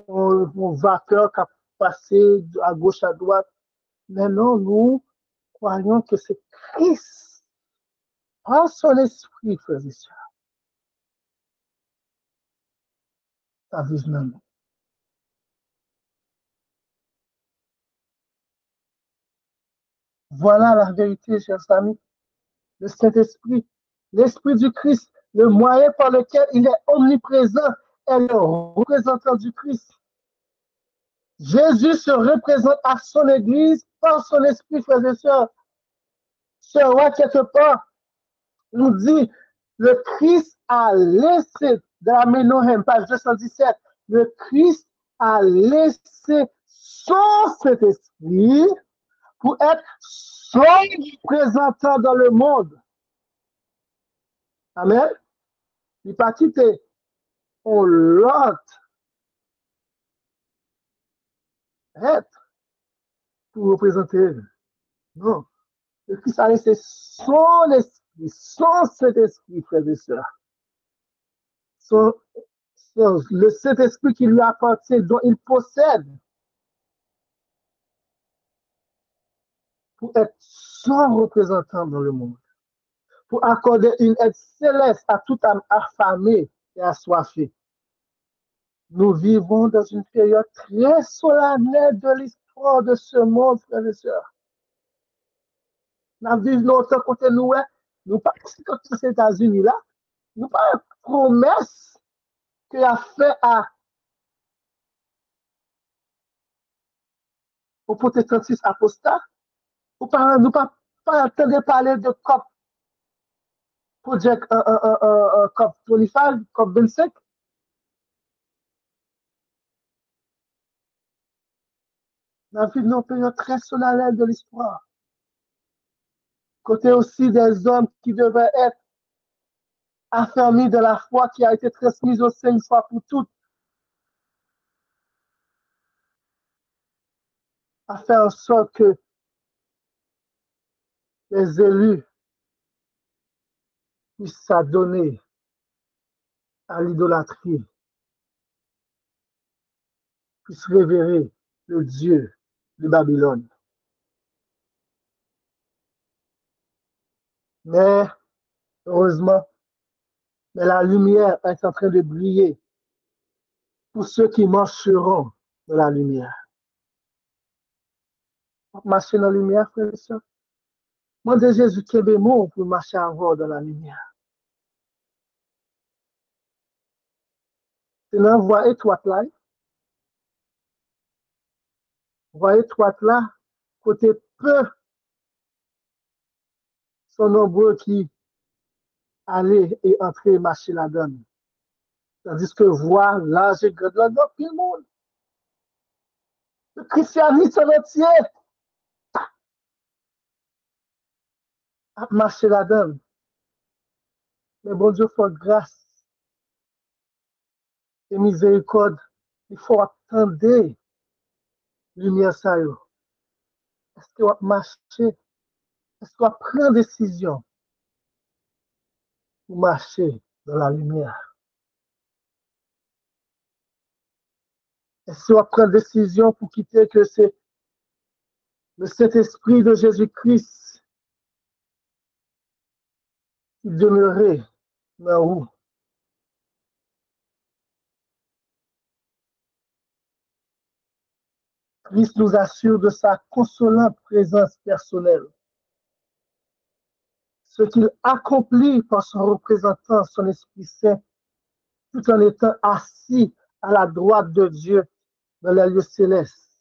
un vapeur qui a passé à gauche, à droite. Mais non, nous croyons que c'est Christ, par son esprit, frères et sœurs, qui a vécu dans nous. Voilà la vérité, chers amis. Le Saint-Esprit, l'Esprit du Christ, le moyen par lequel il est omniprésent, est le représentant du Christ. Jésus se représente à son Église par son Esprit, frères et sœurs. Ce roi, quelque part, nous dit, le Christ a laissé, dans la Ménohem, page 217, le Christ a laissé son Saint-Esprit pour être son représentant dans le monde. Amen. Il n'est pas quitté. On l'autre être pour représenter. Non. Le Christ a laissé son esprit, son Saint-Esprit, frères et sœurs. Le Saint-Esprit qui lui appartient, dont il possède, pour être son représentant dans le monde. pour accorder une aide céleste à toute âme affamée et assoiffée. Nous vivons dans une période très solennelle de l'histoire de ce monde, frères et sœurs. Nous vivons autant côté nous pas aux États-Unis là, nous pas une promesse qu'il a fait aux protestantistes apostats. Nous pas entendre parler de COP Project COP 25, COP 25. Nous vivons une période très solennelle de l'histoire. Côté aussi des hommes qui devaient être affermis de la foi qui a été transmise aux saints une fois pour toutes, à faire en sorte que les élus puissent s'adonner à l'idolâtrie, puissent révérer le Dieu de Babylone. Mais, heureusement, mais la lumière est en train de briller pour ceux qui marcheront dans la lumière. Marcher dans la lumière, frère et soeur. Moi, de Jésus qui est bémon pour marcher avant dans la lumière. C'est là, voie étroite là. Voie étroite là, côté peu sont nombreux qui allaient et entraient marcher là-dedans. Tandis que voie large et grande là-dedans, tout le monde. Le christianisme entier a marché là-dedans. Mais bon Dieu, faut grâce et miséricorde. Il faut attendre lumière ça. Est-ce qu'on va marcher? Est-ce qu'on va prendre décision pour marcher dans la lumière? Est-ce qu'on va prendre décision pour quitter que c'est le Saint-Esprit de Jésus-Christ qui demeurait dans vous? Christ nous assure de sa consolante présence personnelle. Ce qu'il accomplit par son représentant, son Esprit Saint, tout en étant assis à la droite de Dieu dans les lieux célestes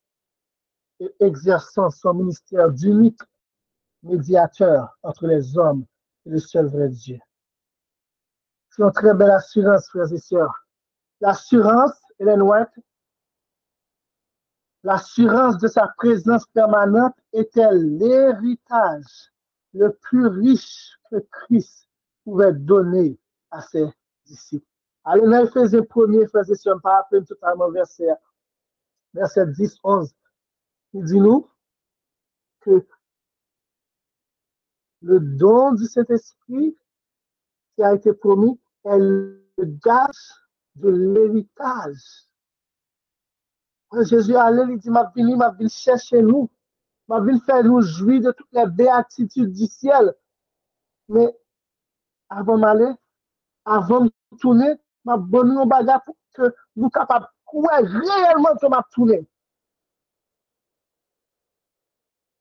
et exerçant son ministère d'unique médiateur entre les hommes et le seul vrai Dieu. C'est une très belle assurance, frères et sœurs. L'assurance, Ellen White, l'assurance de sa présence permanente était l'héritage le plus riche que Christ pouvait donner à ses disciples. Allez, dans Éphésiens 1er, frères et sœurs, pas appeler totalement verset 10, 11. Il dit nous que le don du Saint-Esprit qui a été promis est le gage de l'héritage. Jésus allait, il dit, m'a venu chercher nous, m'a venu faire nous jouir de toutes les béatitudes du ciel. Mais avant d'aller, avant de tourner, m'a donné un bagage pour que nous capables de réellement que m'a tourné.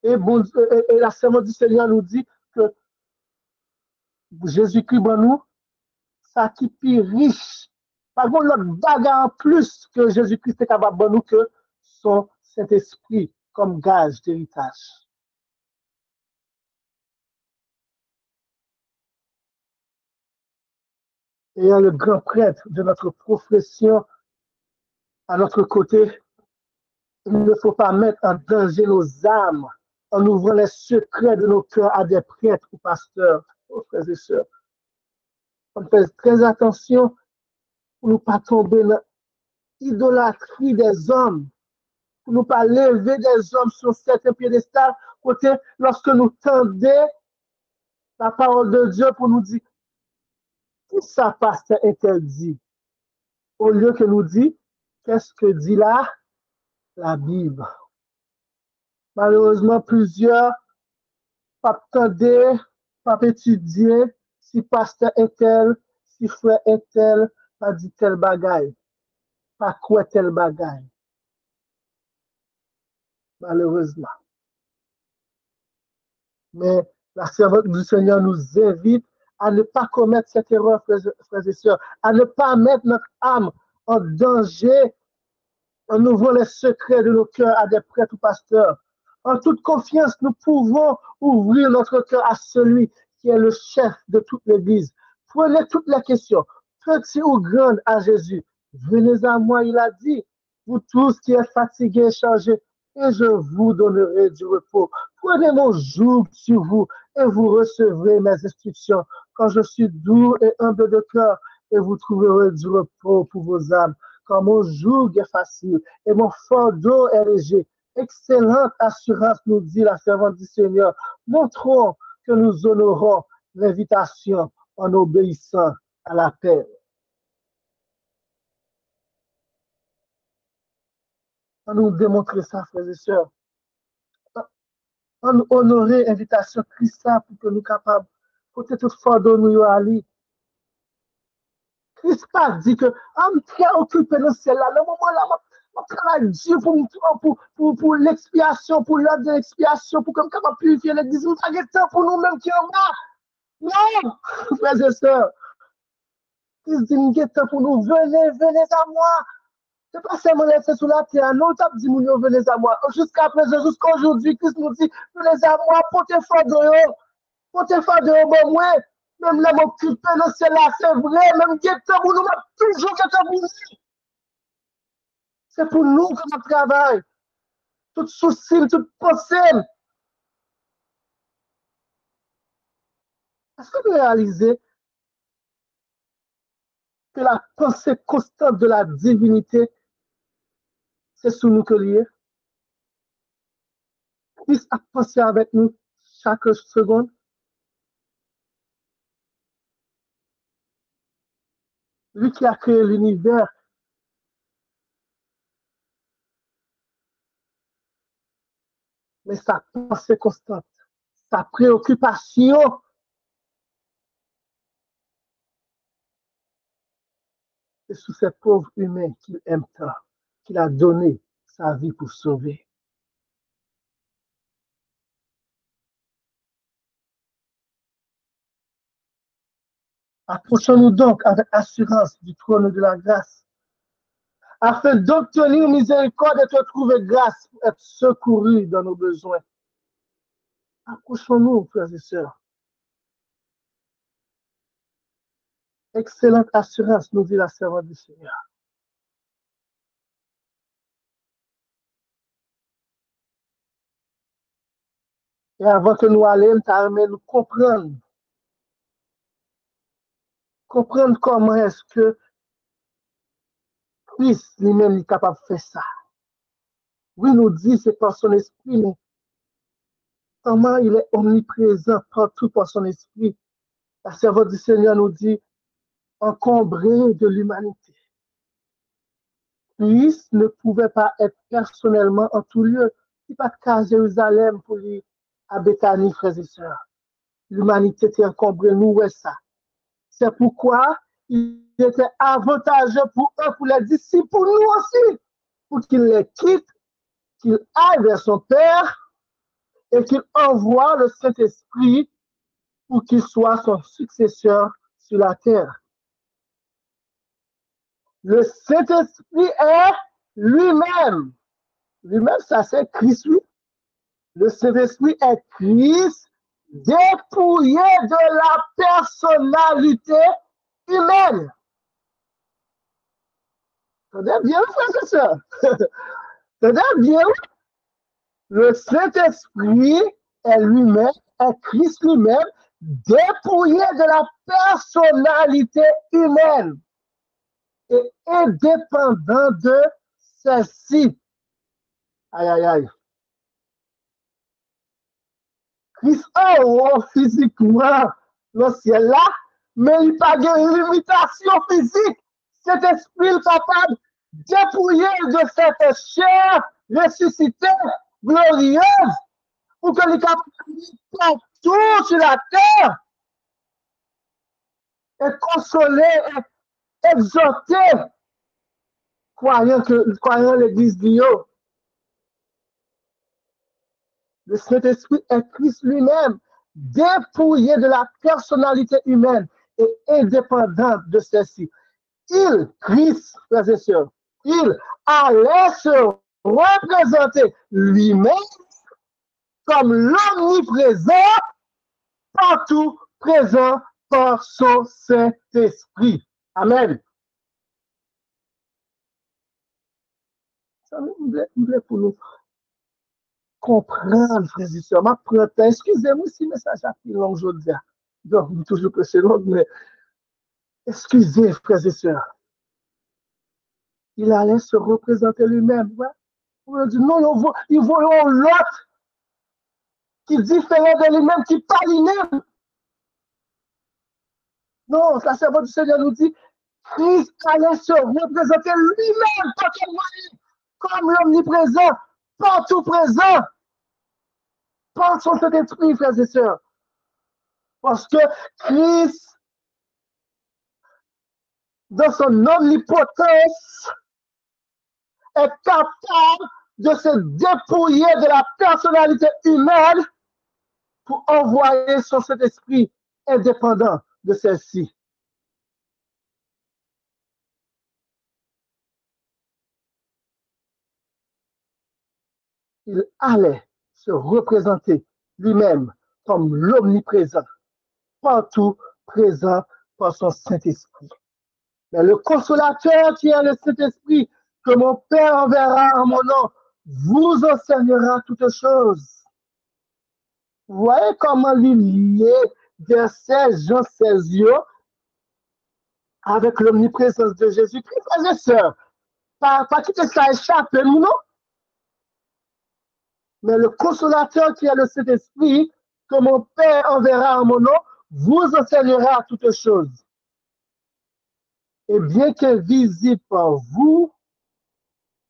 Et, bon, et la serment du Seigneur nous dit que Jésus-Christ, bon nous, ça qui est riche. Par contre, l'autre bagarre en plus que Jésus-Christ est capable de nous que son Saint-Esprit comme gage d'héritage. Ayant le grand prêtre de notre profession à notre côté, il ne faut pas mettre en danger nos âmes en ouvrant les secrets de nos cœurs à des prêtres ou pasteurs, frères et sœurs. On fait très attention pour ne pas tomber dans l'idolâtrie des hommes, pour ne pas lever des hommes sur certains piédestals, côté lorsque nous tendons la parole de Dieu pour nous dire tout ça pasteur interdit, au lieu que nous dit qu'est-ce que dit là la Bible. Malheureusement, plusieurs pas tendez, pas étudier si pasteur est tel, si frère est tel, pas dit tel bagaille, pas quoi tel bagaille, malheureusement. Mais la servante du Seigneur nous invite à ne pas commettre cette erreur, frères et sœurs, à ne pas mettre notre âme en danger en ouvrant les secrets de nos cœurs à des prêtres ou pasteurs. En toute confiance, nous pouvons ouvrir notre cœur à celui qui est le chef de toute l'Église. Prenez toutes les questions, petites ou grandes, à Jésus. Venez à moi, il a dit, vous tous qui êtes fatigués et chargés, et je vous donnerai du repos. Prenez mon joug sur vous et vous recevrez mes instructions. Quand je suis doux et humble de cœur, et vous trouverez du repos pour vos âmes. Quand mon joug est facile et mon fardeau est léger. Excellente assurance, nous dit la servante du Seigneur. Montrons que nous honorons l'invitation en obéissant à l'appel. On nous démontrer ça, frères et sœurs. On honorer l'invitation Christ pour que nous soyons capables, peut-être fardeau nous aller. Christ pas dit que on est très occupé dans celle-là. Le moment-là, on travaille Dieu pour l'expiation, pour l'ordre de l'expiation, pour que nous capable purifier l'église. Nous n'avons pas de temps pour nous-mêmes qui en a. Non, frères et sœurs. Christ dit, nous avons temps pour nous. Venez à moi. C'est pas seulement laisser sur la terre. Non, t'as dit, venez à moi. Jusqu'à présent, jusqu'à aujourd'hui, Christ nous dit, venez à moi, portez fardeau. Portez fardeau, bon, moi. Même là, mon occupé dans celle-là, c'est vrai. Même qui est temps pour nous, toujours qui est temps pour nous. C'est pour nous que nous travaillons. Tout souci, toute pensée. Est-ce que vous réalisez que la pensée constante de la divinité, c'est sous nous que lié? Christ a pensé avec nous chaque seconde. Lui qui a créé l'univers, mais sa pensée constante, sa préoccupation, c'est sous ces pauvres humains qu'il aime tant, qu'il a donné sa vie pour sauver. Approchons-nous donc avec assurance du trône de la grâce, afin d'obtenir miséricorde et de trouver grâce pour être secourus dans nos besoins. Approchons-nous, frères et sœurs. Excellente assurance, nous dit la servante du Seigneur. Et avant que nous allions, nous comprendre comment est-ce que Christ lui-même est capable de faire ça. Oui, nous dit c'est par son esprit, mais comment il est omniprésent partout par son esprit. La servante du Seigneur nous dit encombré de l'humanité. Christ ne pouvait pas être personnellement en tout lieu. Il n'est pas qu'à Jérusalem pour lui, à Béthanie, frères et sœurs. L'humanité était encombrée, nous, ouais, ça. C'est pourquoi il était avantageux pour eux, pour les disciples, pour nous aussi, pour qu'ils les quittent, qu'ils aillent vers son Père et qu'il envoie le Saint-Esprit pour qu'il soit son successeur sur la terre. Le Saint-Esprit est lui-même. Lui-même, ça c'est Christ, lui. Le Saint-Esprit est Christ dépouillé de la personnalité humaine. Tenez bien, frère et sœur. Tenez bien. Le Saint-Esprit est lui-même, est Christ lui-même, dépouillé de la personnalité humaine et indépendant de celle-ci. Aïe, aïe, aïe. Christ, oh, physiquement, le ciel là, mais il n'y a pas de limitation physique. Cet esprit est capable de dépouiller de cette chair ressuscitée, glorieuse, pour que les capables partout sur la terre. et consoler, et exhorter, croyant l'Église Dio. Le Saint-Esprit est Christ lui-même, dépouillé de la personnalité humaine et indépendante de celle-ci. Christ, frères et sœurs, il allait se représenter lui-même comme l'omniprésent, partout présent par son Saint-Esprit. Amen. Ça me plaît pour nous comprendre, frères et sœurs. Excusez-moi si le message a pris long aujourd'hui. Donc, toujours que c'est long, mais excusez, frères et sœurs. Il allait se représenter lui-même. Ouais. On dit non, ils voyons l'autre qui différait de lui-même, qui pas lui-même. Non, la servante du Seigneur nous dit, Christ allait se représenter lui-même, comme l'omniprésent, partout présent, par son Saint-Esprit, frères et sœurs. Parce que Christ, dans son omnipotence, est capable de se dépouiller de la personnalité humaine pour envoyer son Saint-Esprit indépendant de celle-ci. Il allait se représenter lui-même comme l'omniprésent, partout présent par son Saint-Esprit. Mais le consolateur qui est le Saint-Esprit, que mon Père enverra en mon nom, vous enseignera toutes choses. Vous voyez comment il liait verset Jean 16 avec l'omniprésence de Jésus-Christ, frères et sœurs. Pas que ça échappe, nous, non? Mais le consolateur qui est le Saint-Esprit, que mon Père enverra en mon nom, vous enseignera toutes choses. Et bien qu'invisible par vous,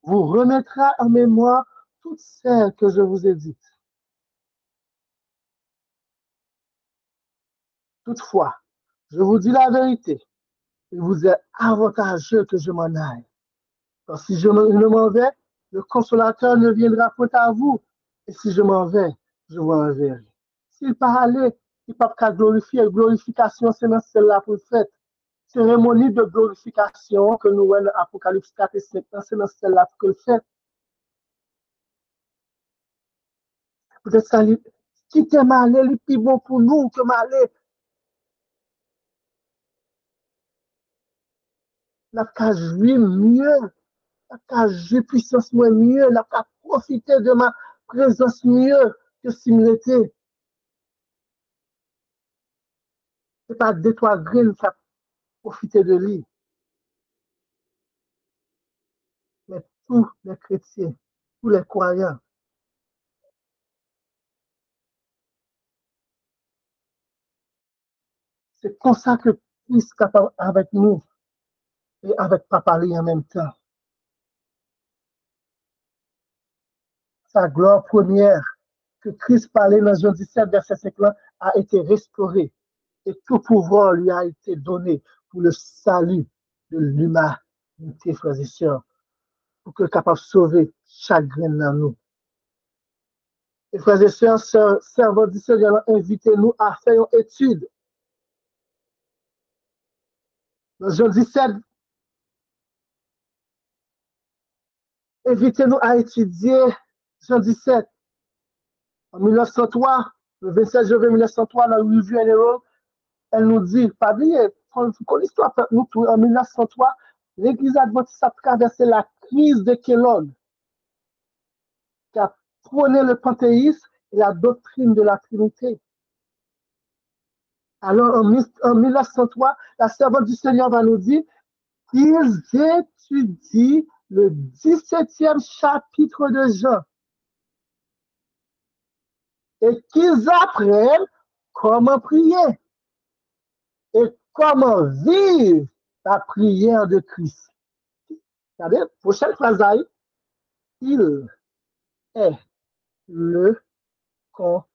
vous remettra en mémoire toutes celles que je vous ai dites. Toutefois, je vous dis la vérité, il vous est avantageux que je m'en aille. Car si je ne m'en vais, le consolateur ne viendra point à vous. Et si je m'en vais, je vous enverrai. S'il part aller, il ne peut pas glorifier. Glorification, c'est dans celle-là pour le fait. Cérémonie de glorification que nous voyons dans Apocalypse 4 et 5, c'est dans celle-là pour le fait. Peut-être ça, quitter Malé, le plus bon pour nous que Malé. La qu'à jouer mieux, la qu'à jouer puissance mieux, la qu'à profiter de ma présence mieux que si m'était. C'est pas deux, trois graines qui a profité de lui. Mais tous les chrétiens, tous les croyants, c'est comme ça que Christ est capable avec nous et avec Papa lui en même temps. Sa gloire première que Christ parlait dans Jean 17, verset 5 a été restaurée et tout pouvoir lui a été donné pour le salut de l'humanité, frères et sœurs, pour qu'il soit capable de sauver chaque graine dans nous. Et frères et sœurs, servants du Seigneur, invitez-nous à faire une étude. Dans Jean 17, invitez-nous à étudier Jean 17. En 1903, le 27 janvier 1903, dans le Review and Herald, elle nous dit, pas oublier, l'histoire nous tout, en 1903, l'Église adventiste a traversé la crise de Kellogg, qui a prôné le panthéisme et la doctrine de la Trinité. Alors, en 1903, la servante du Seigneur va nous dire qu'ils étudient le 17e chapitre de Jean et qu'ils apprennent comment prier et comment vivre la prière de Christ. Regardez, prochaine phrase, il est le consolateur.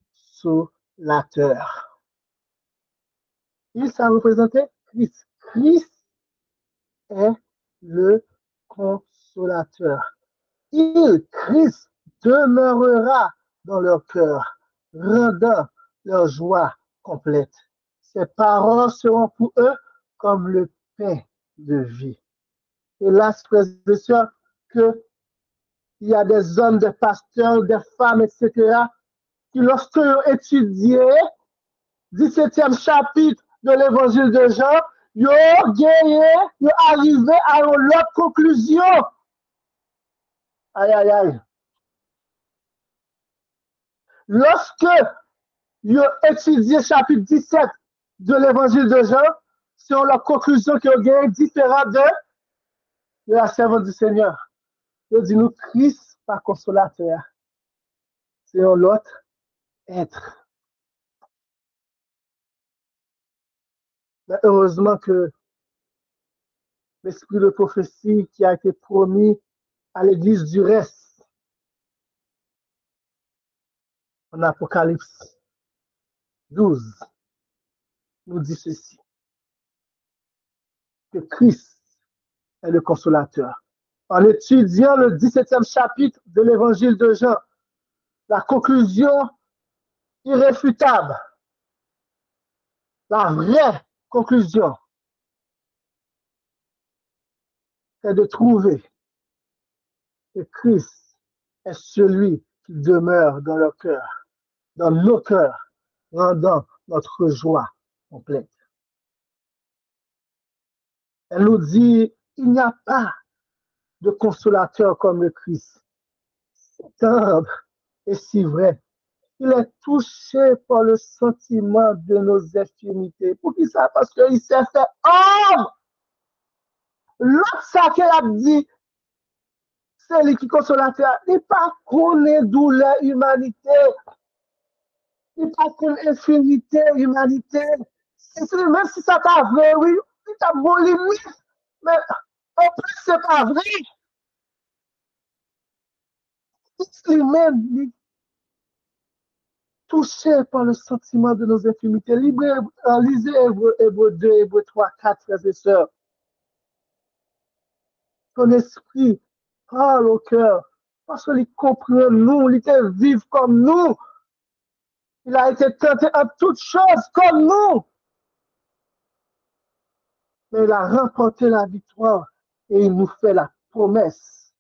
Il s'est représenté Christ. Christ est le consolateur. Christ demeurera dans leur cœur, rendant leur joie complète. Ses paroles seront pour eux comme le pain de vie. Hélas, frères et sœurs, qu'il y a des hommes, des pasteurs, des femmes, etc., qui, lorsqu'ils ont étudié 17e chapitre de l'évangile de Jean, ils ont gagné, ils ont arrivé à une autre conclusion. Aïe, aïe, aïe. Lorsque ils ont étudié chapitre 17 de l'évangile de Jean, c'est la conclusion qui ont gagné différente de la servante du Seigneur. Il dit nous, Christ, pas consolateur. C'est l'autre être. Mais heureusement que l'esprit de prophétie qui a été promis à l'église du reste en Apocalypse 12 nous dit ceci, que Christ est le consolateur. En étudiant le 17e chapitre de l'évangile de Jean, la conclusion irréfutable, la vraie conclusion, c'est de trouver que Christ est celui qui demeure dans leur cœur, dans nos cœurs, rendant notre joie complète. Elle nous dit, il n'y a pas de consolateur comme le Christ. C'est tendre et si vrai. Il est touché par le sentiment de nos infirmités. Pour qui ça? Parce qu'il s'est fait homme. L'autre, ça qu'elle a dit, c'est lui qui consolateur. Il pas connaît douleur humanité. Il pas connaît infirmité humanité. Même si ça pas vrai, oui, il t'a bon limite. Mais en plus, c'est pas vrai. Lui-même, touché par le sentiment de nos infirmités. Lisez Hébreux 2, Hébreux 3, 4, frères et sœurs. Son esprit parle au cœur parce qu'il comprend nous, il était vif comme nous. Il a été tenté en toutes choses comme nous. Mais il a remporté la victoire et il nous fait la promesse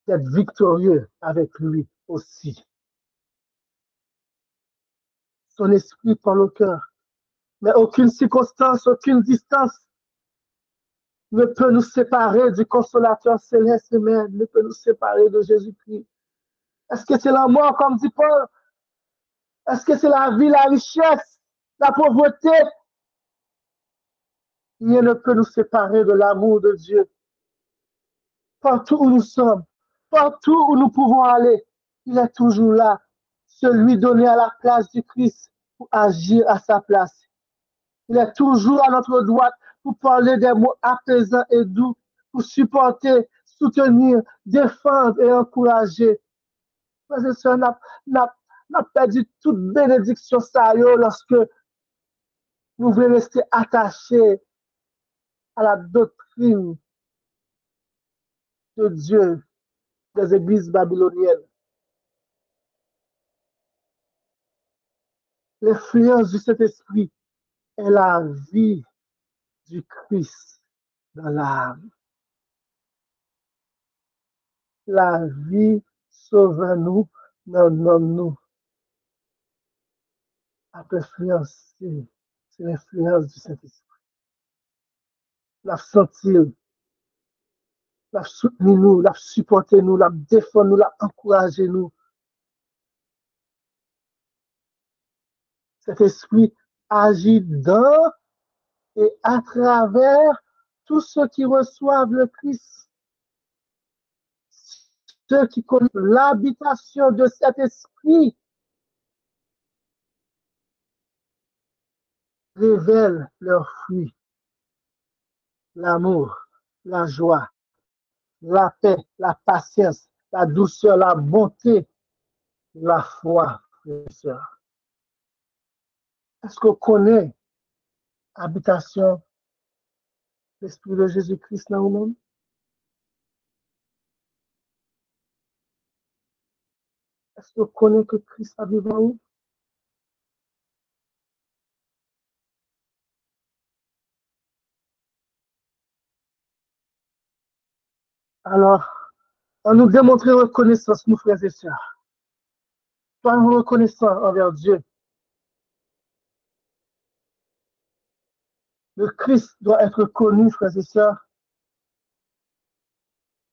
d'être victorieux avec lui aussi. Son esprit parle au cœur. Mais aucune circonstance, aucune distance ne peut nous séparer du consolateur céleste même, ne peut nous séparer de Jésus-Christ. Est-ce que c'est la mort, comme dit Paul? Est-ce que c'est la vie, la richesse, la pauvreté? Rien ne peut nous séparer de l'amour de Dieu. Partout où nous sommes, partout où nous pouvons aller, il est toujours là, celui donné à la place du Christ pour agir à sa place. Il est toujours à notre droite pour parler des mots apaisants et doux, pour supporter, soutenir, défendre et encourager. Frères et sœurs, n'a perdu toute bénédiction ça lorsque nous voulons rester attachés à la doctrine de Dieu des églises babyloniennes. L'influence du Saint-Esprit est la vie du Christ dans l'âme. La vie sauve-nous, nomme-nous. A influencer, c'est l'influence du Saint-Esprit. La sentir, la soutenir nous, la supporter nous, la défendre nous, la encourager nous. Cet esprit agit dans et à travers tous ceux qui reçoivent le Christ. Ceux qui connaissent l'habitation de cet esprit révèlent leurs fruits. L'amour, la joie, la paix, la patience, la douceur, la bonté, la foi, frères et sœurs. Est-ce qu'on connaît habitation l'Esprit de Jésus-Christ dans nous-mêmes? Est-ce que vous connaissez que Christ a vivant en nous? Alors, on nous démontre reconnaissance, nos frères et sœurs. Soyons reconnaissants envers Dieu. Le Christ doit être connu, frères et sœurs,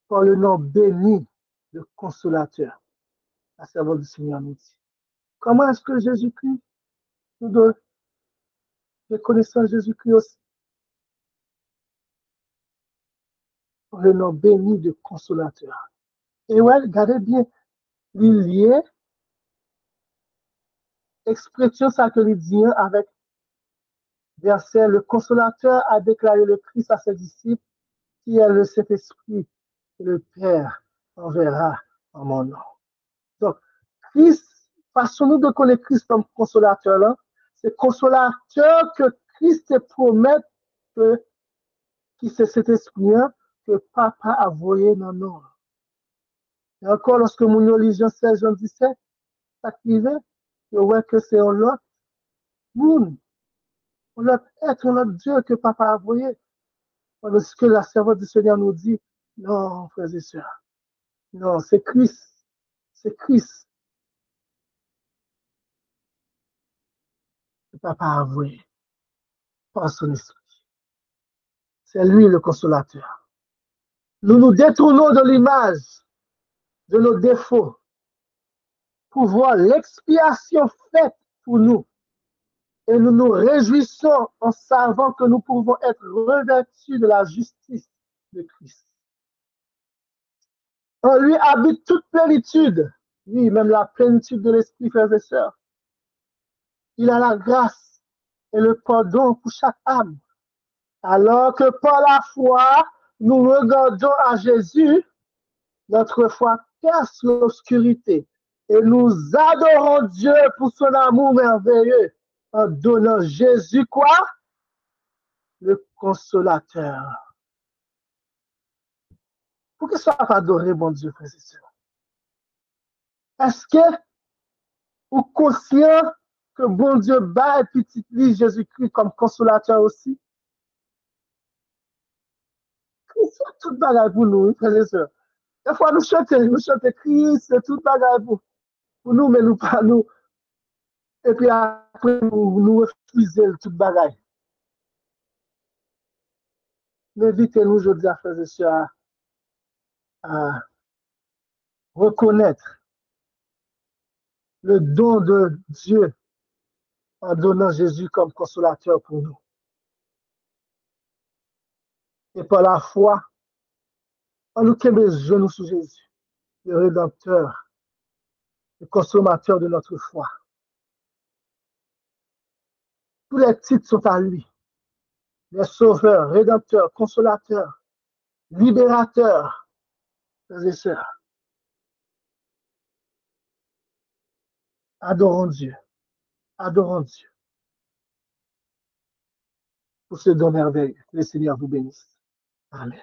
par le nom béni de consolateur. La servante du Seigneur nous dit. Comment est-ce que Jésus-Christ nous doit reconnaître Jésus-Christ aussi? Par le nom béni de consolateur. Et ouais, regardez bien, il y a expression ça que il dit avec verset, le consolateur a déclaré le Christ à ses disciples, qui est le Saint-Esprit, que le Père enverra en mon nom. Donc, Christ, façon-nous de connaître Christ comme consolateur, là, c'est consolateur que Christ te promet que, qui c'est cet esprit que papa a voyé dans nous. Et encore, lorsque mon lit Jean 16, Jean 17, ça qui veut, je vois que c'est un autre monde, un autre être, un autre Dieu que papa a voyé. Parce que la servante du Seigneur nous dit, non, frères et sœurs, non, c'est Christ. C'est Christ que papa a envoyé par son esprit. C'est lui le consolateur. Nous nous détournons de l'image de nos défauts pour voir l'expiation faite pour nous. Et nous nous réjouissons en savant que nous pouvons être revêtus de la justice de Christ. En lui habite toute plénitude. Oui, même la plénitude de l'esprit, frères et sœurs. Il a la grâce et le pardon pour chaque âme. Alors que par la foi, nous regardons à Jésus, notre foi casse l'obscurité et nous adorons Dieu pour son amour merveilleux en donnant Jésus quoi? Le consolateur. Pourquoi ça pas adorer mon Dieu, frères et sœurs? Est-ce que vous êtes conscient que bon Dieu bat et petit Jésus-Christ comme consolateur aussi? Christ c'est tout bagage pour nous, frères et sœurs. Des fois, nous chantons Christ, c'est tout bagage pour nous, mais nous pas nous. Et puis après, nous refusons tout bagage. Mais invitez-nous aujourd'hui, frères et sœurs, à reconnaître le don de Dieu en donnant Jésus comme consolateur pour nous. Et par la foi, en nous les genoux sous Jésus, le Rédempteur, le consommateur de notre foi. Tous les titres sont à lui. Le Sauveur, Rédempteur, Consolateur, Libérateur, frères et sœurs. Adorons Dieu. Adorons Dieu pour ce don merveilleux. Que le Seigneur vous bénisse. Amen.